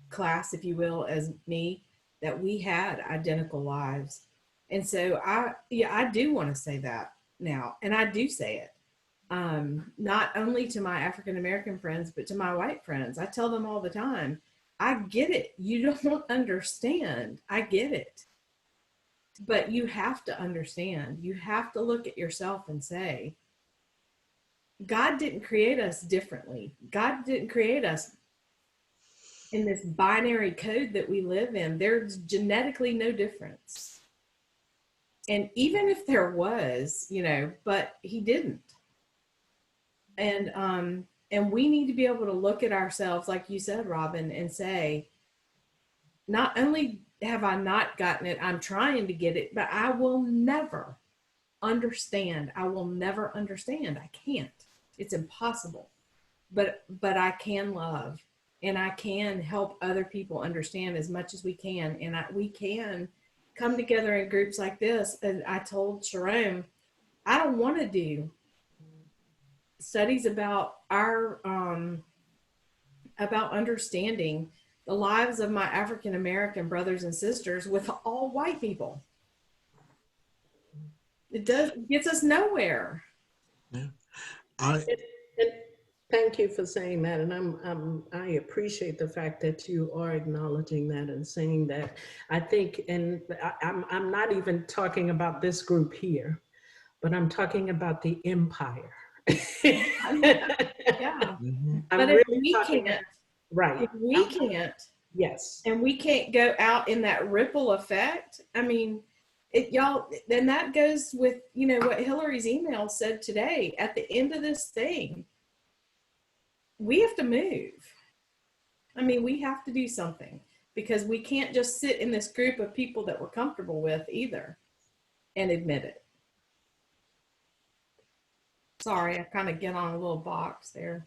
class, if you will, as me, that we had identical lives. And so I do want to say that now, and I do say it. Not only to my African-American friends, but to my white friends. I tell them all the time, I get it. You don't understand. I get it. But you have to understand. You have to look at yourself and say, God didn't create us differently. God didn't create us in this binary code that we live in. There's genetically no difference. And even if there was, you know, but he didn't. And we need to be able to look at ourselves, like you said, Robin, and say, not only have I not gotten it, I'm trying to get it, but I will never understand. I will never understand. I can't. It's impossible. But I can love, and I can help other people understand as much as we can. And we can come together in groups like this. And I told Sharon, I don't want to do studies about our about understanding the lives of my African American brothers and sisters with all white people. It gets us nowhere. Yeah. And thank you for saying that, and I appreciate the fact that you are acknowledging that and saying that. I think, and I'm not even talking about this group here, but I'm talking about the empire. Yeah. But if we can't, right? If we can't, yes, and we can't go out in that ripple effect, I mean, y'all, then that goes with, you know, what Hillary's email said today. At the end of this thing, we have to move. I mean, we have to do something, because we can't just sit in this group of people that we're comfortable with either and admit it. Sorry, I kind of get on a little box there.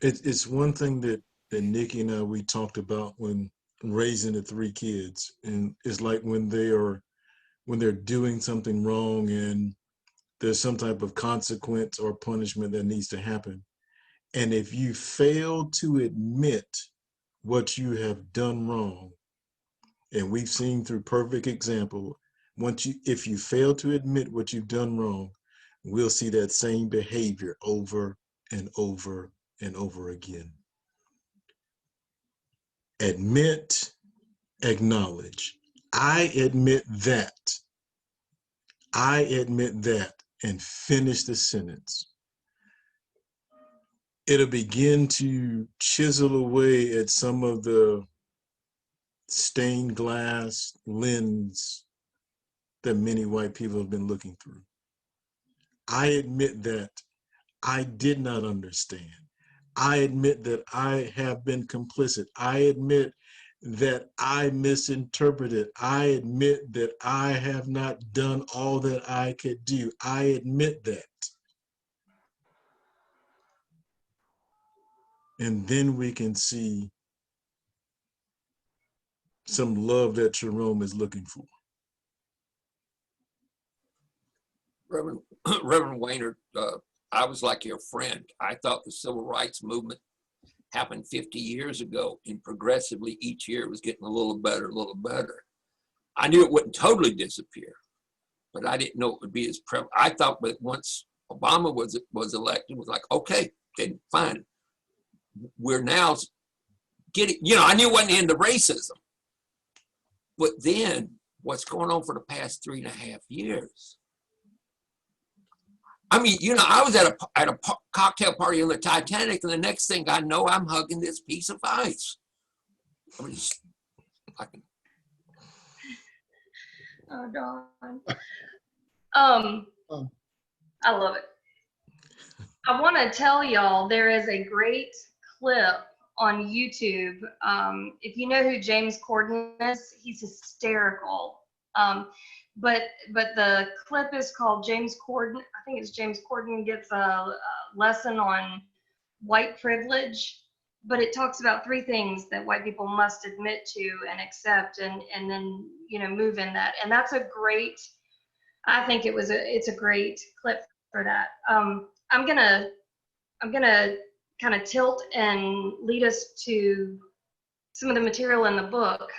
It's one thing that Nikki and I, we talked about when raising the 3 kids, and it's like when they're doing something wrong and there's some type of consequence or punishment that needs to happen. And if you fail to admit what you have done wrong, and we've seen through perfect example, if you fail to admit what you've done wrong, we'll see that same behavior over and over and over again. Admit, acknowledge. I admit that. I admit that, and finish the sentence. It'll begin to chisel away at some of the stained glass lens that many white people have been looking through. I admit that I did not understand. I admit that I have been complicit. I admit that I misinterpreted. I admit that I have not done all that I could do. I admit that. And then we can see some love that Jerome is looking for. Reverend Waynard, I was like your friend. I thought the civil rights movement happened 50 years ago, and progressively each year it was getting a little better, a little better. I knew it wouldn't totally disappear, but I didn't know it would be as prevalent. I thought that once Obama was elected, it was like, okay, then fine. We're now getting, I knew it wasn't the end of racism, but then what's going on for the past 3.5 years? I mean, I was at a cocktail party on the Titanic, and the next thing I know, I'm hugging this piece of ice. I mean, Oh, Dawn. I love it. I want to tell y'all there is a great clip on YouTube. If you know who James Corden is, he's hysterical. But the clip is called James Corden. I think it's James Corden gets a lesson on white privilege, but it talks about 3 things that white people must admit to and accept, and then move in that. And that's a great. I think it's a great clip for that. I'm gonna kind of tilt and lead us to some of the material in the book.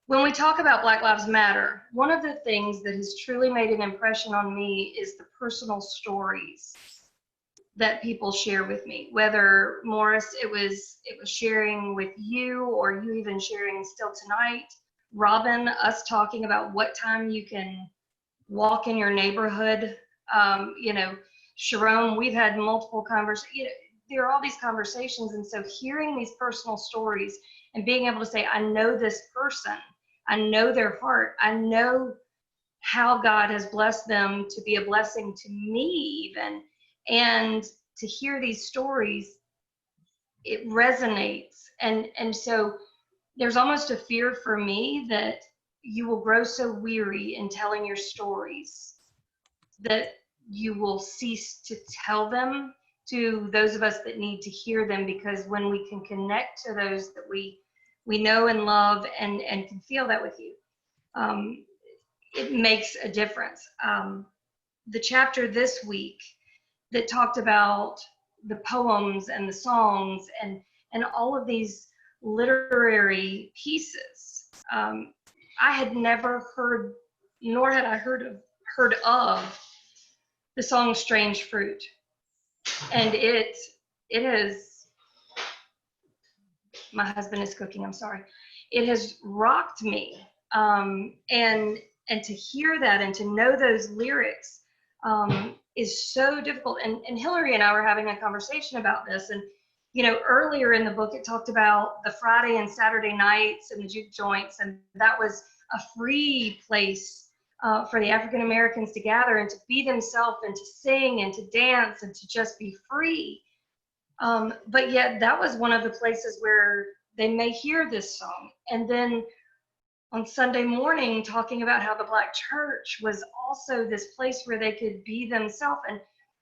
When we talk about Black Lives Matter, one of the things that has truly made an impression on me is the personal stories that people share with me. Whether, Morris, it was sharing with you, or you even sharing still tonight. Robin, us talking about what time you can walk in your neighborhood. Sharon, we've had multiple conversations. There are all these conversations, and so hearing these personal stories and being able to say, I know this person, I know their heart, I know how God has blessed them to be a blessing to me even, and to hear these stories, it resonates. And so there's almost a fear for me that you will grow so weary in telling your stories that you will cease to tell them to those of us that need to hear them, because when we can connect to those that we know and love and can feel that with you, it makes a difference. The chapter this week that talked about the poems and the songs and all of these literary pieces, I had never heard, nor had I heard of the song Strange Fruit. And it is, my husband is cooking, I'm sorry. It has rocked me. And to hear that and to know those lyrics is so difficult. And Hillary and I were having a conversation about this. And, earlier in the book, it talked about the Friday and Saturday nights and the juke joints. And that was a free place for the African Americans to gather and to be themselves and to sing and to dance and to just be free. But yet that was one of the places where they may hear this song. And then on Sunday morning, talking about how the Black church was also this place where they could be themselves.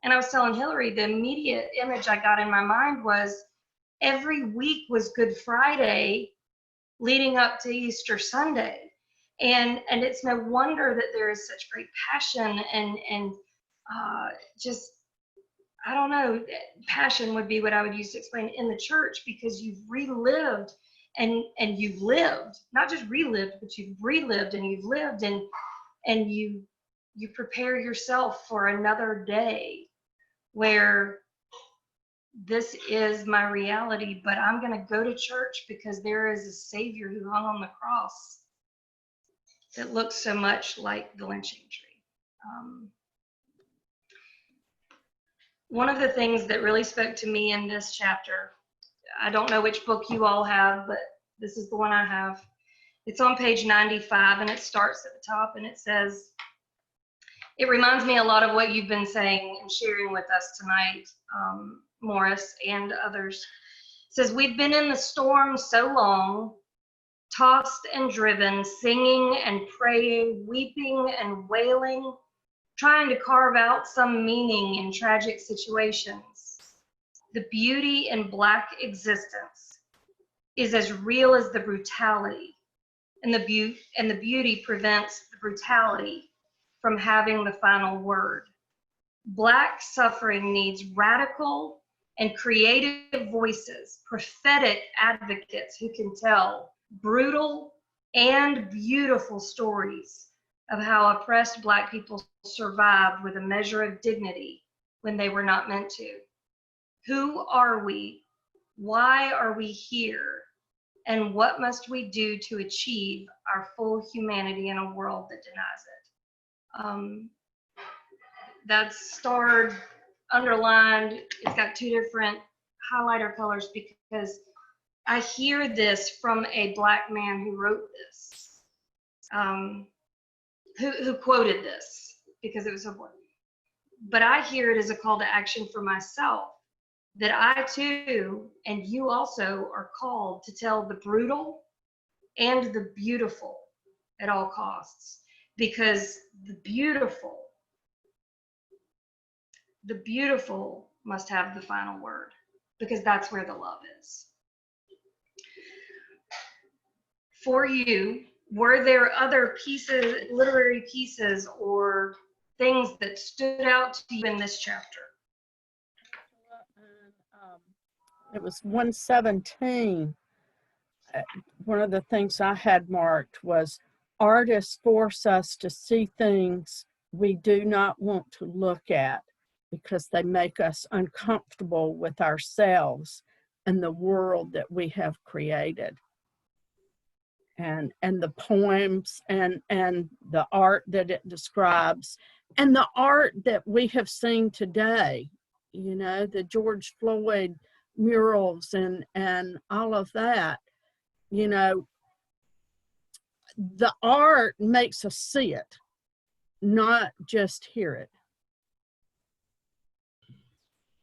And I was telling Hillary, the immediate image I got in my mind was every week was Good Friday leading up to Easter Sunday. And it's no wonder that there is such great passion and just, I don't know, passion would be what I would use to explain in the church, because you've relived and you've lived, not just relived, but you've relived and you've lived, and you prepare yourself for another day where this is my reality, but I'm going to go to church because there is a Savior who hung on the cross that looks so much like the lynching tree. One of the things that really spoke to me in this chapter, I don't know which book you all have, but this is the one I have. It's on page 95, and it starts at the top, and it says, it reminds me a lot of what you've been saying and sharing with us tonight, Morris and others. It says, we've been in the storm so long, tossed and driven, singing and praying, weeping and wailing, trying to carve out some meaning in tragic situations. The beauty in Black existence is as real as the brutality, and the beauty prevents the brutality from having the final word. Black suffering needs radical and creative voices, prophetic advocates who can tell brutal and beautiful stories of how oppressed Black people survived with a measure of dignity when they were not meant to. Who are we? Why are we here? And what must we do to achieve our full humanity in a world that denies it? That's starred, underlined. It's got two different highlighter colors because I hear this from a Black man who wrote this, who quoted this because it was so important. But I hear it as a call to action for myself, that I too, and you also, are called to tell the brutal and the beautiful at all costs, because the beautiful must have the final word, because that's where the love is. For you, were there other pieces, literary pieces, or things that stood out to you in this chapter? It was 117. One of the things I had marked was, artists force us to see things we do not want to look at because they make us uncomfortable with ourselves and the world that we have created. And the poems and the art that it describes, and the art that we have seen today, you know, the George Floyd murals and all of that, you know, the art makes us see it, not just hear it.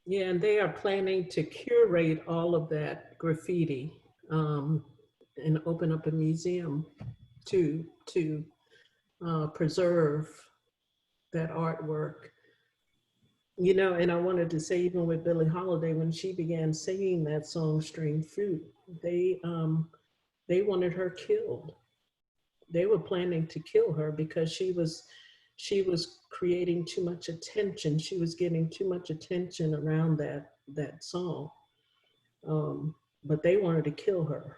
Yeah, and they are planning to curate all of that graffiti and open up a museum to preserve that artwork. You know, and I wanted to say, even with Billie Holiday, when she began singing that song "Strange Fruit," they wanted her killed. They were planning to kill her because she was creating too much attention. She was getting too much attention around that song. But they wanted to kill her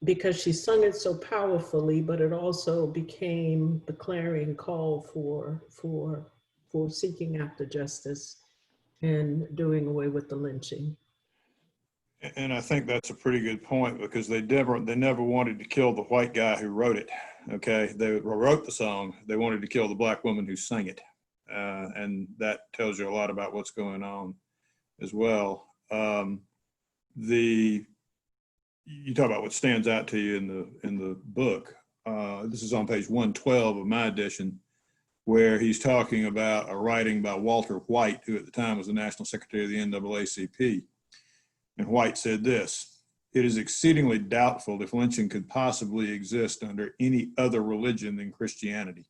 because she sung it so powerfully, but it also became the clarion call for seeking after justice and doing away with the lynching. And I think that's a pretty good point, because they never wanted to kill the white guy who wrote it. Okay, they wrote the song. They wanted to kill the Black woman who sang it, and that tells you a lot about what's going on as well. You talk about what stands out to you in the book. This is on page 112 of my edition, where he's talking about a writing by Walter White, who at the time was the National Secretary of the NAACP. And White said this: "It is exceedingly doubtful if lynching could possibly exist under any other religion than Christianity.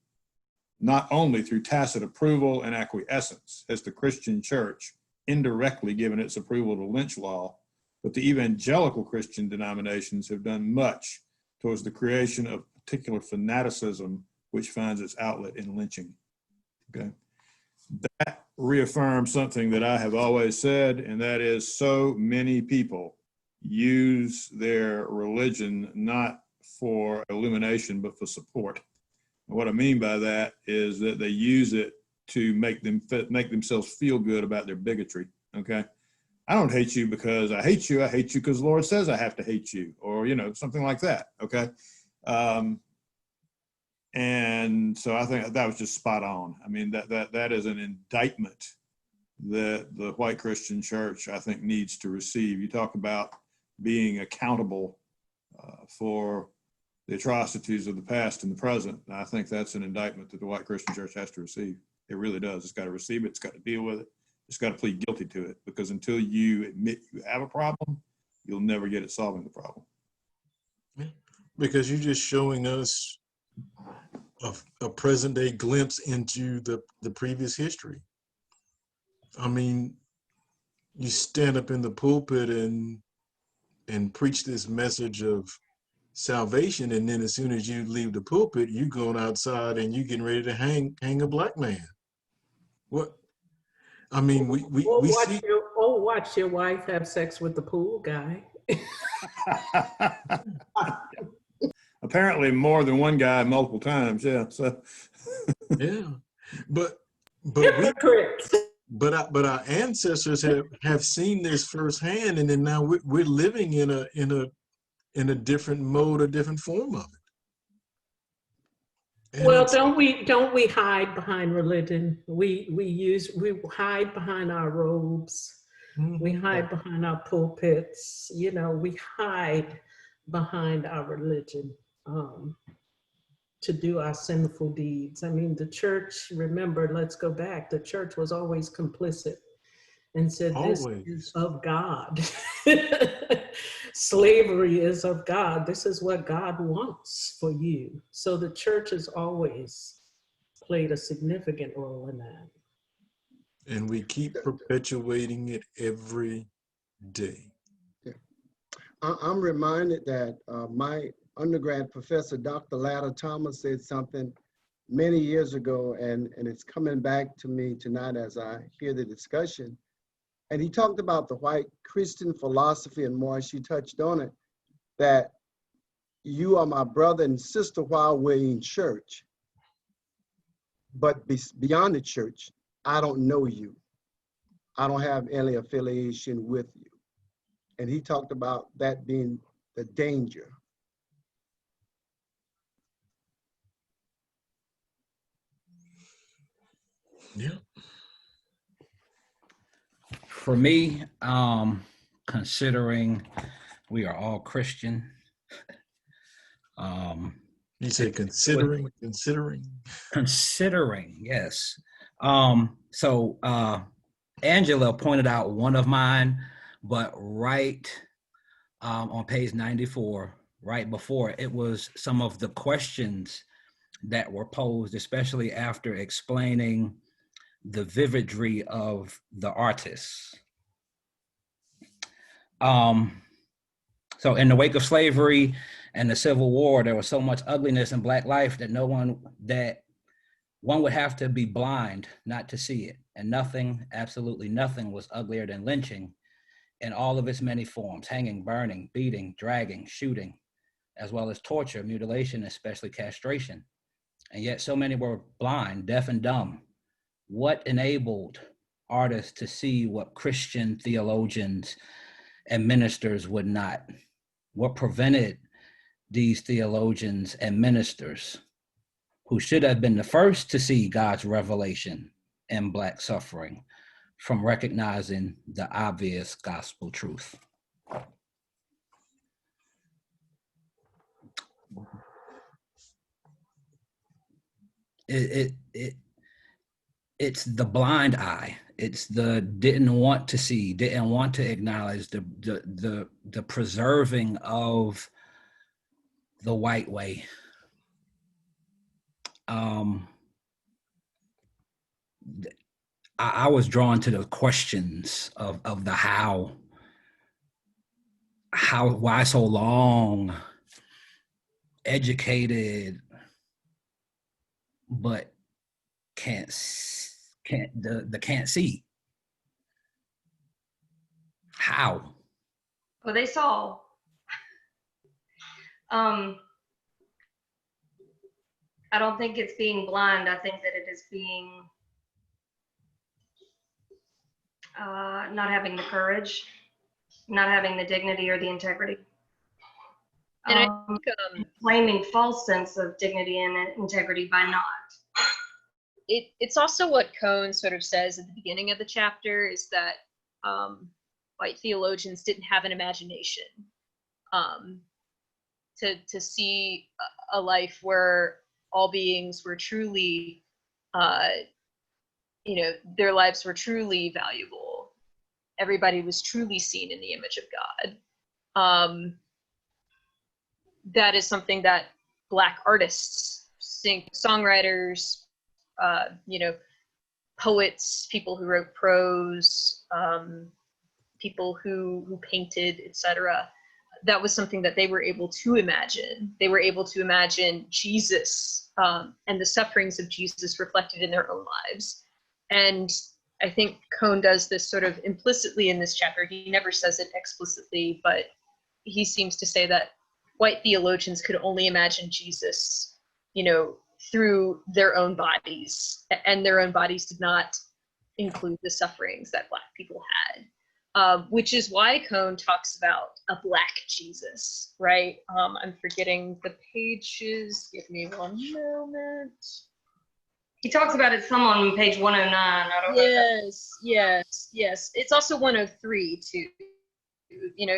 Not only through tacit approval and acquiescence has the Christian church indirectly given its approval to lynch law, but the evangelical Christian denominations have done much towards the creation of particular fanaticism, which finds its outlet in lynching. Okay. That reaffirms something that I have always said, and that is so many people use their religion not for illumination, but for support. And what I mean by that is that they use it to make themselves feel good about their bigotry. Okay. I don't hate you because I hate you. I hate you because the Lord says I have to hate you, or, you know, something like that. Okay. And so I think that was just spot on. I mean, that is an indictment that the white Christian church, I think, needs to receive. You talk about being accountable for the atrocities of the past and the present. And I think that's an indictment that the white Christian church has to receive. It really does. It's got to receive it. It's got to deal with it. It's got to plead guilty to it, because until you admit you have a problem, you'll never get at solving the problem. Because you're just showing us a present day glimpse into the previous history. I mean, you stand up in the pulpit and preach this message of salvation, and then as soon as you leave the pulpit, you going outside and you getting ready to hang a black man. What? I mean, we see. Watch your wife have sex with the pool guy. Apparently more than one guy multiple times. Yeah. So. Yeah, but Hypocrites. but our ancestors have seen this firsthand, and then now we're living in a different mode, a different form of it. And Well, don't we hide behind religion? We hide behind our robes. Mhm. We hide behind our pulpits. You know, we hide behind our religion to do our sinful deeds. I mean, the church, remember, let's go back. The church was always complicit and said, this is of God. Slavery is of God. This is what God wants for you. So the church has always played a significant role in that. And we keep perpetuating it every day. I'm reminded that my undergrad professor, Dr. Latta Thomas, said something many years ago, and it's coming back to me tonight as I hear the discussion. And he talked about the white Christian philosophy, and Morris, you touched on it, that you are my brother and sister while we're in church. But beyond the church, I don't know you. I don't have any affiliation with you. And he talked about that being the danger. Yeah. For me, considering we are all Christian, You say considering, yes. So Angela pointed out one of mine, but right on page 94, right before, it was some of the questions that were posed, especially after explaining the vividry of the artists. So in the wake of slavery and the Civil War, there was so much ugliness in Black life that one would have to be blind not to see it. And nothing, absolutely nothing, was uglier than lynching in all of its many forms: hanging, burning, beating, dragging, shooting, as well as torture, mutilation, especially castration. And yet so many were blind, deaf, and dumb. What enabled artists to see what Christian theologians and ministers would not? What prevented these theologians and ministers, who should have been the first to see God's revelation in Black suffering, from recognizing the obvious gospel truth? It's the blind eye. It's the didn't want to see, didn't want to acknowledge the preserving of the white way. I was drawn to the questions of the how, why so long, educated, but can't see. How? Well, they saw. I don't think it's being blind. I think that it is being not having the courage, not having the dignity or the integrity. And I think claiming false sense of dignity and integrity by not. It's also what Cone sort of says at the beginning of the chapter is that white theologians didn't have an imagination to see a life where all beings were truly, their lives were truly valuable. Everybody was truly seen in the image of God. That is something that Black artists, songwriters, poets, people who wrote prose, people who painted, etc. That was something that they were able to imagine. They were able to imagine Jesus and the sufferings of Jesus reflected in their own lives. And I think Cone does this sort of implicitly in this chapter. He never says it explicitly, but he seems to say that white theologians could only imagine Jesus, through their own bodies, and their own bodies did not include the sufferings that Black people had, which is why Cone talks about a Black Jesus, right? I'm forgetting the pages. Give me one moment. He talks about it some on page 109. I don't know. Yes. It's also 103 too.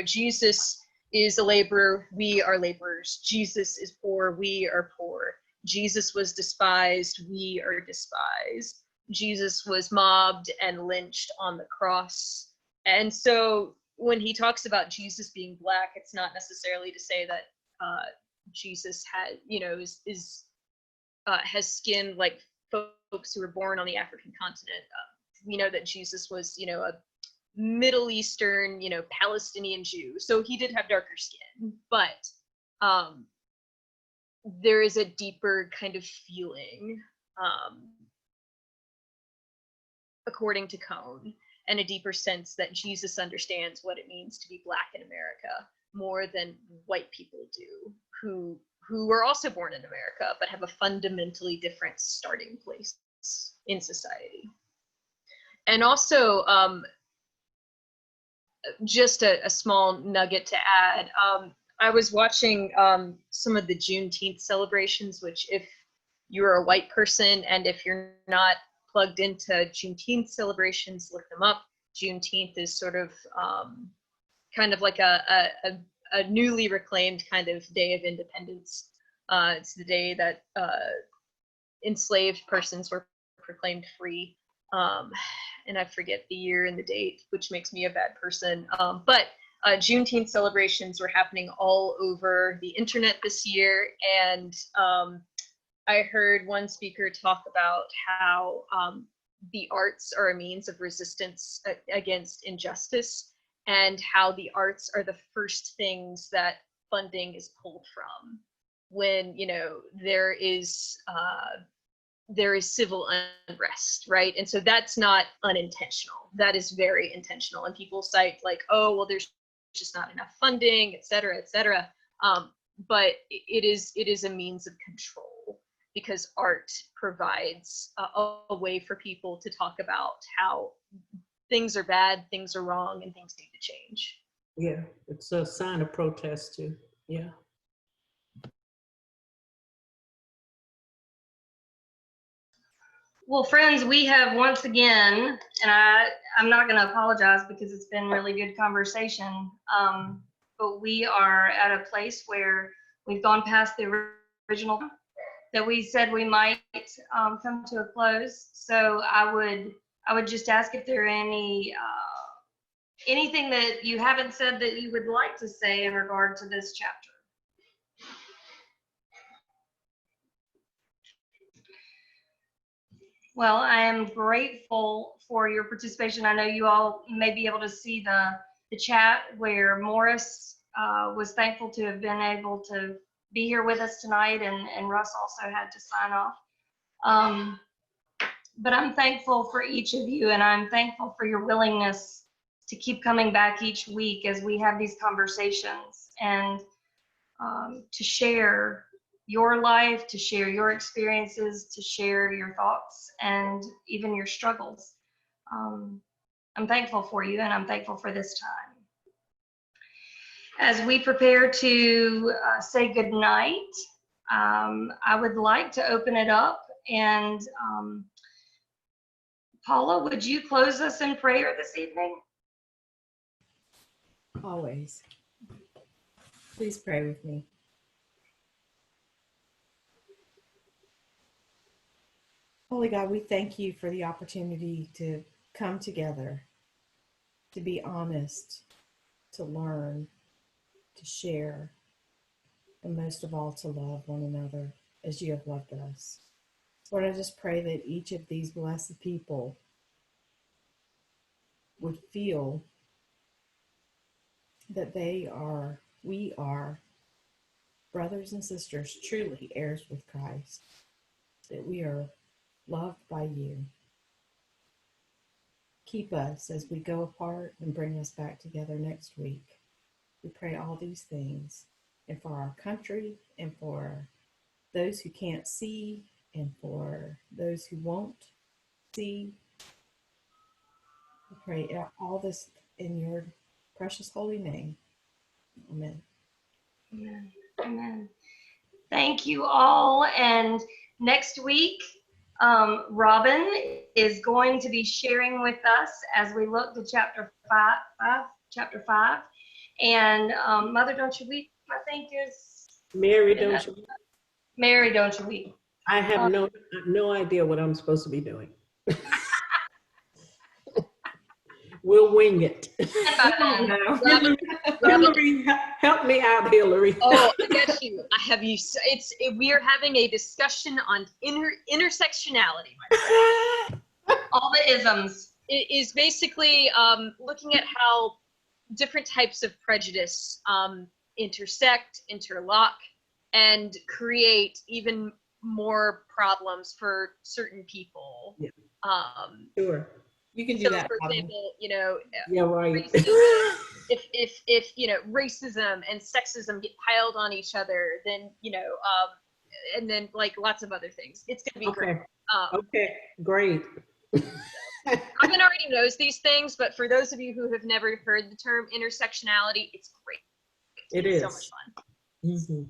Jesus is a laborer, we are laborers. Jesus is poor, we are poor. Jesus was despised, we are despised. Jesus was mobbed and lynched on the cross. And so when he talks about Jesus being Black, it's not necessarily to say that Jesus had, has skin like folks who were born on the African continent. We know that Jesus was, a Middle Eastern, Palestinian Jew. So he did have darker skin, but there is a deeper kind of feeling, according to Cone, and a deeper sense that Jesus understands what it means to be Black in America more than white people do, who are also born in America, but have a fundamentally different starting place in society. And also, just a small nugget to add. I was watching some of the Juneteenth celebrations, which if you're a white person and if you're not plugged into Juneteenth celebrations, look them up. Juneteenth is sort of kind of like a newly reclaimed kind of day of independence. It's the day that enslaved persons were proclaimed free. And I forget the year and the date, which makes me a bad person. But Juneteenth celebrations were happening all over the internet this year. And I heard one speaker talk about how the arts are a means of resistance against injustice, and how the arts are the first things that funding is pulled from when, there is civil unrest, right? And so that's not unintentional. That is very intentional. And people cite like, oh, well, there's just not enough funding, et cetera, et cetera. But it is a means of control, because art provides a way for people to talk about how things are bad, things are wrong, and things need to change. Yeah, it's a sign of protest too. Yeah. Well, friends, we have once again, and I'm not going to apologize because it's been really good conversation, but we are at a place where we've gone past the original that we said we might come to a close. So I would just ask if there are anything that you haven't said that you would like to say in regard to this chapter. Well, I am grateful for your participation. I know you all may be able to see the chat where Morris was thankful to have been able to be here with us tonight, and Russ also had to sign off. But I'm thankful for each of you, and I'm thankful for your willingness to keep coming back each week as we have these conversations, and to share your life, to share your experiences, to share your thoughts and even your struggles. I'm thankful for you, and I'm thankful for this time. As we prepare to say goodnight, I would like to open it up, and Paula, would you close us in prayer this evening? Always. Please pray with me. Holy God, we thank you for the opportunity to come together, to be honest, to learn, to share, and most of all, to love one another as you have loved us. Lord, I just pray that each of these blessed people would feel that we are brothers and sisters, truly heirs with Christ, that we are loved by you. Keep us as we go apart and bring us back together next week. We pray all these things, and for our country, and for those who can't see, and for those who won't see. We pray all this in your precious holy name. Amen. Amen. Amen. Thank you all. And next week, Robin is going to be sharing with us as we look to chapter five. And Mother, Don't You Weep, I think is Mary, don't you? Mary, Don't You Weep. I have no idea what I'm supposed to be doing. We'll wing it. Hillary, help me out, Hillary. Oh, I get you. I have you. We are having a discussion on intersectionality. All the isms. It is basically looking at how different types of prejudice intersect, interlock, and create even more problems for certain people. Yeah. Sure. You can do so that. For example, yeah, right. Racism, if racism and sexism get piled on each other, then and then like lots of other things, it's going to be great. Okay, great. Robin already knows these things, but for those of you who have never heard the term intersectionality, it's great. It's so much fun. Mm-hmm.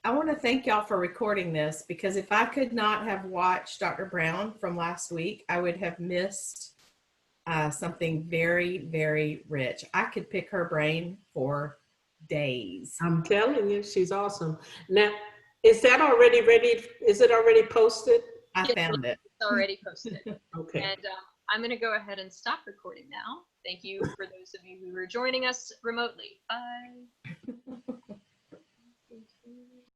I want to thank y'all for recording this, because if I could not have watched Dr. Brown from last week, I would have missed something very, very rich. I could pick her brain for days. I'm telling you, she's awesome. Now, is that already ready? Is it already posted? I found it. It's already posted. Okay. And I'm going to go ahead and stop recording now. Thank you for those of you who are joining us remotely. Bye.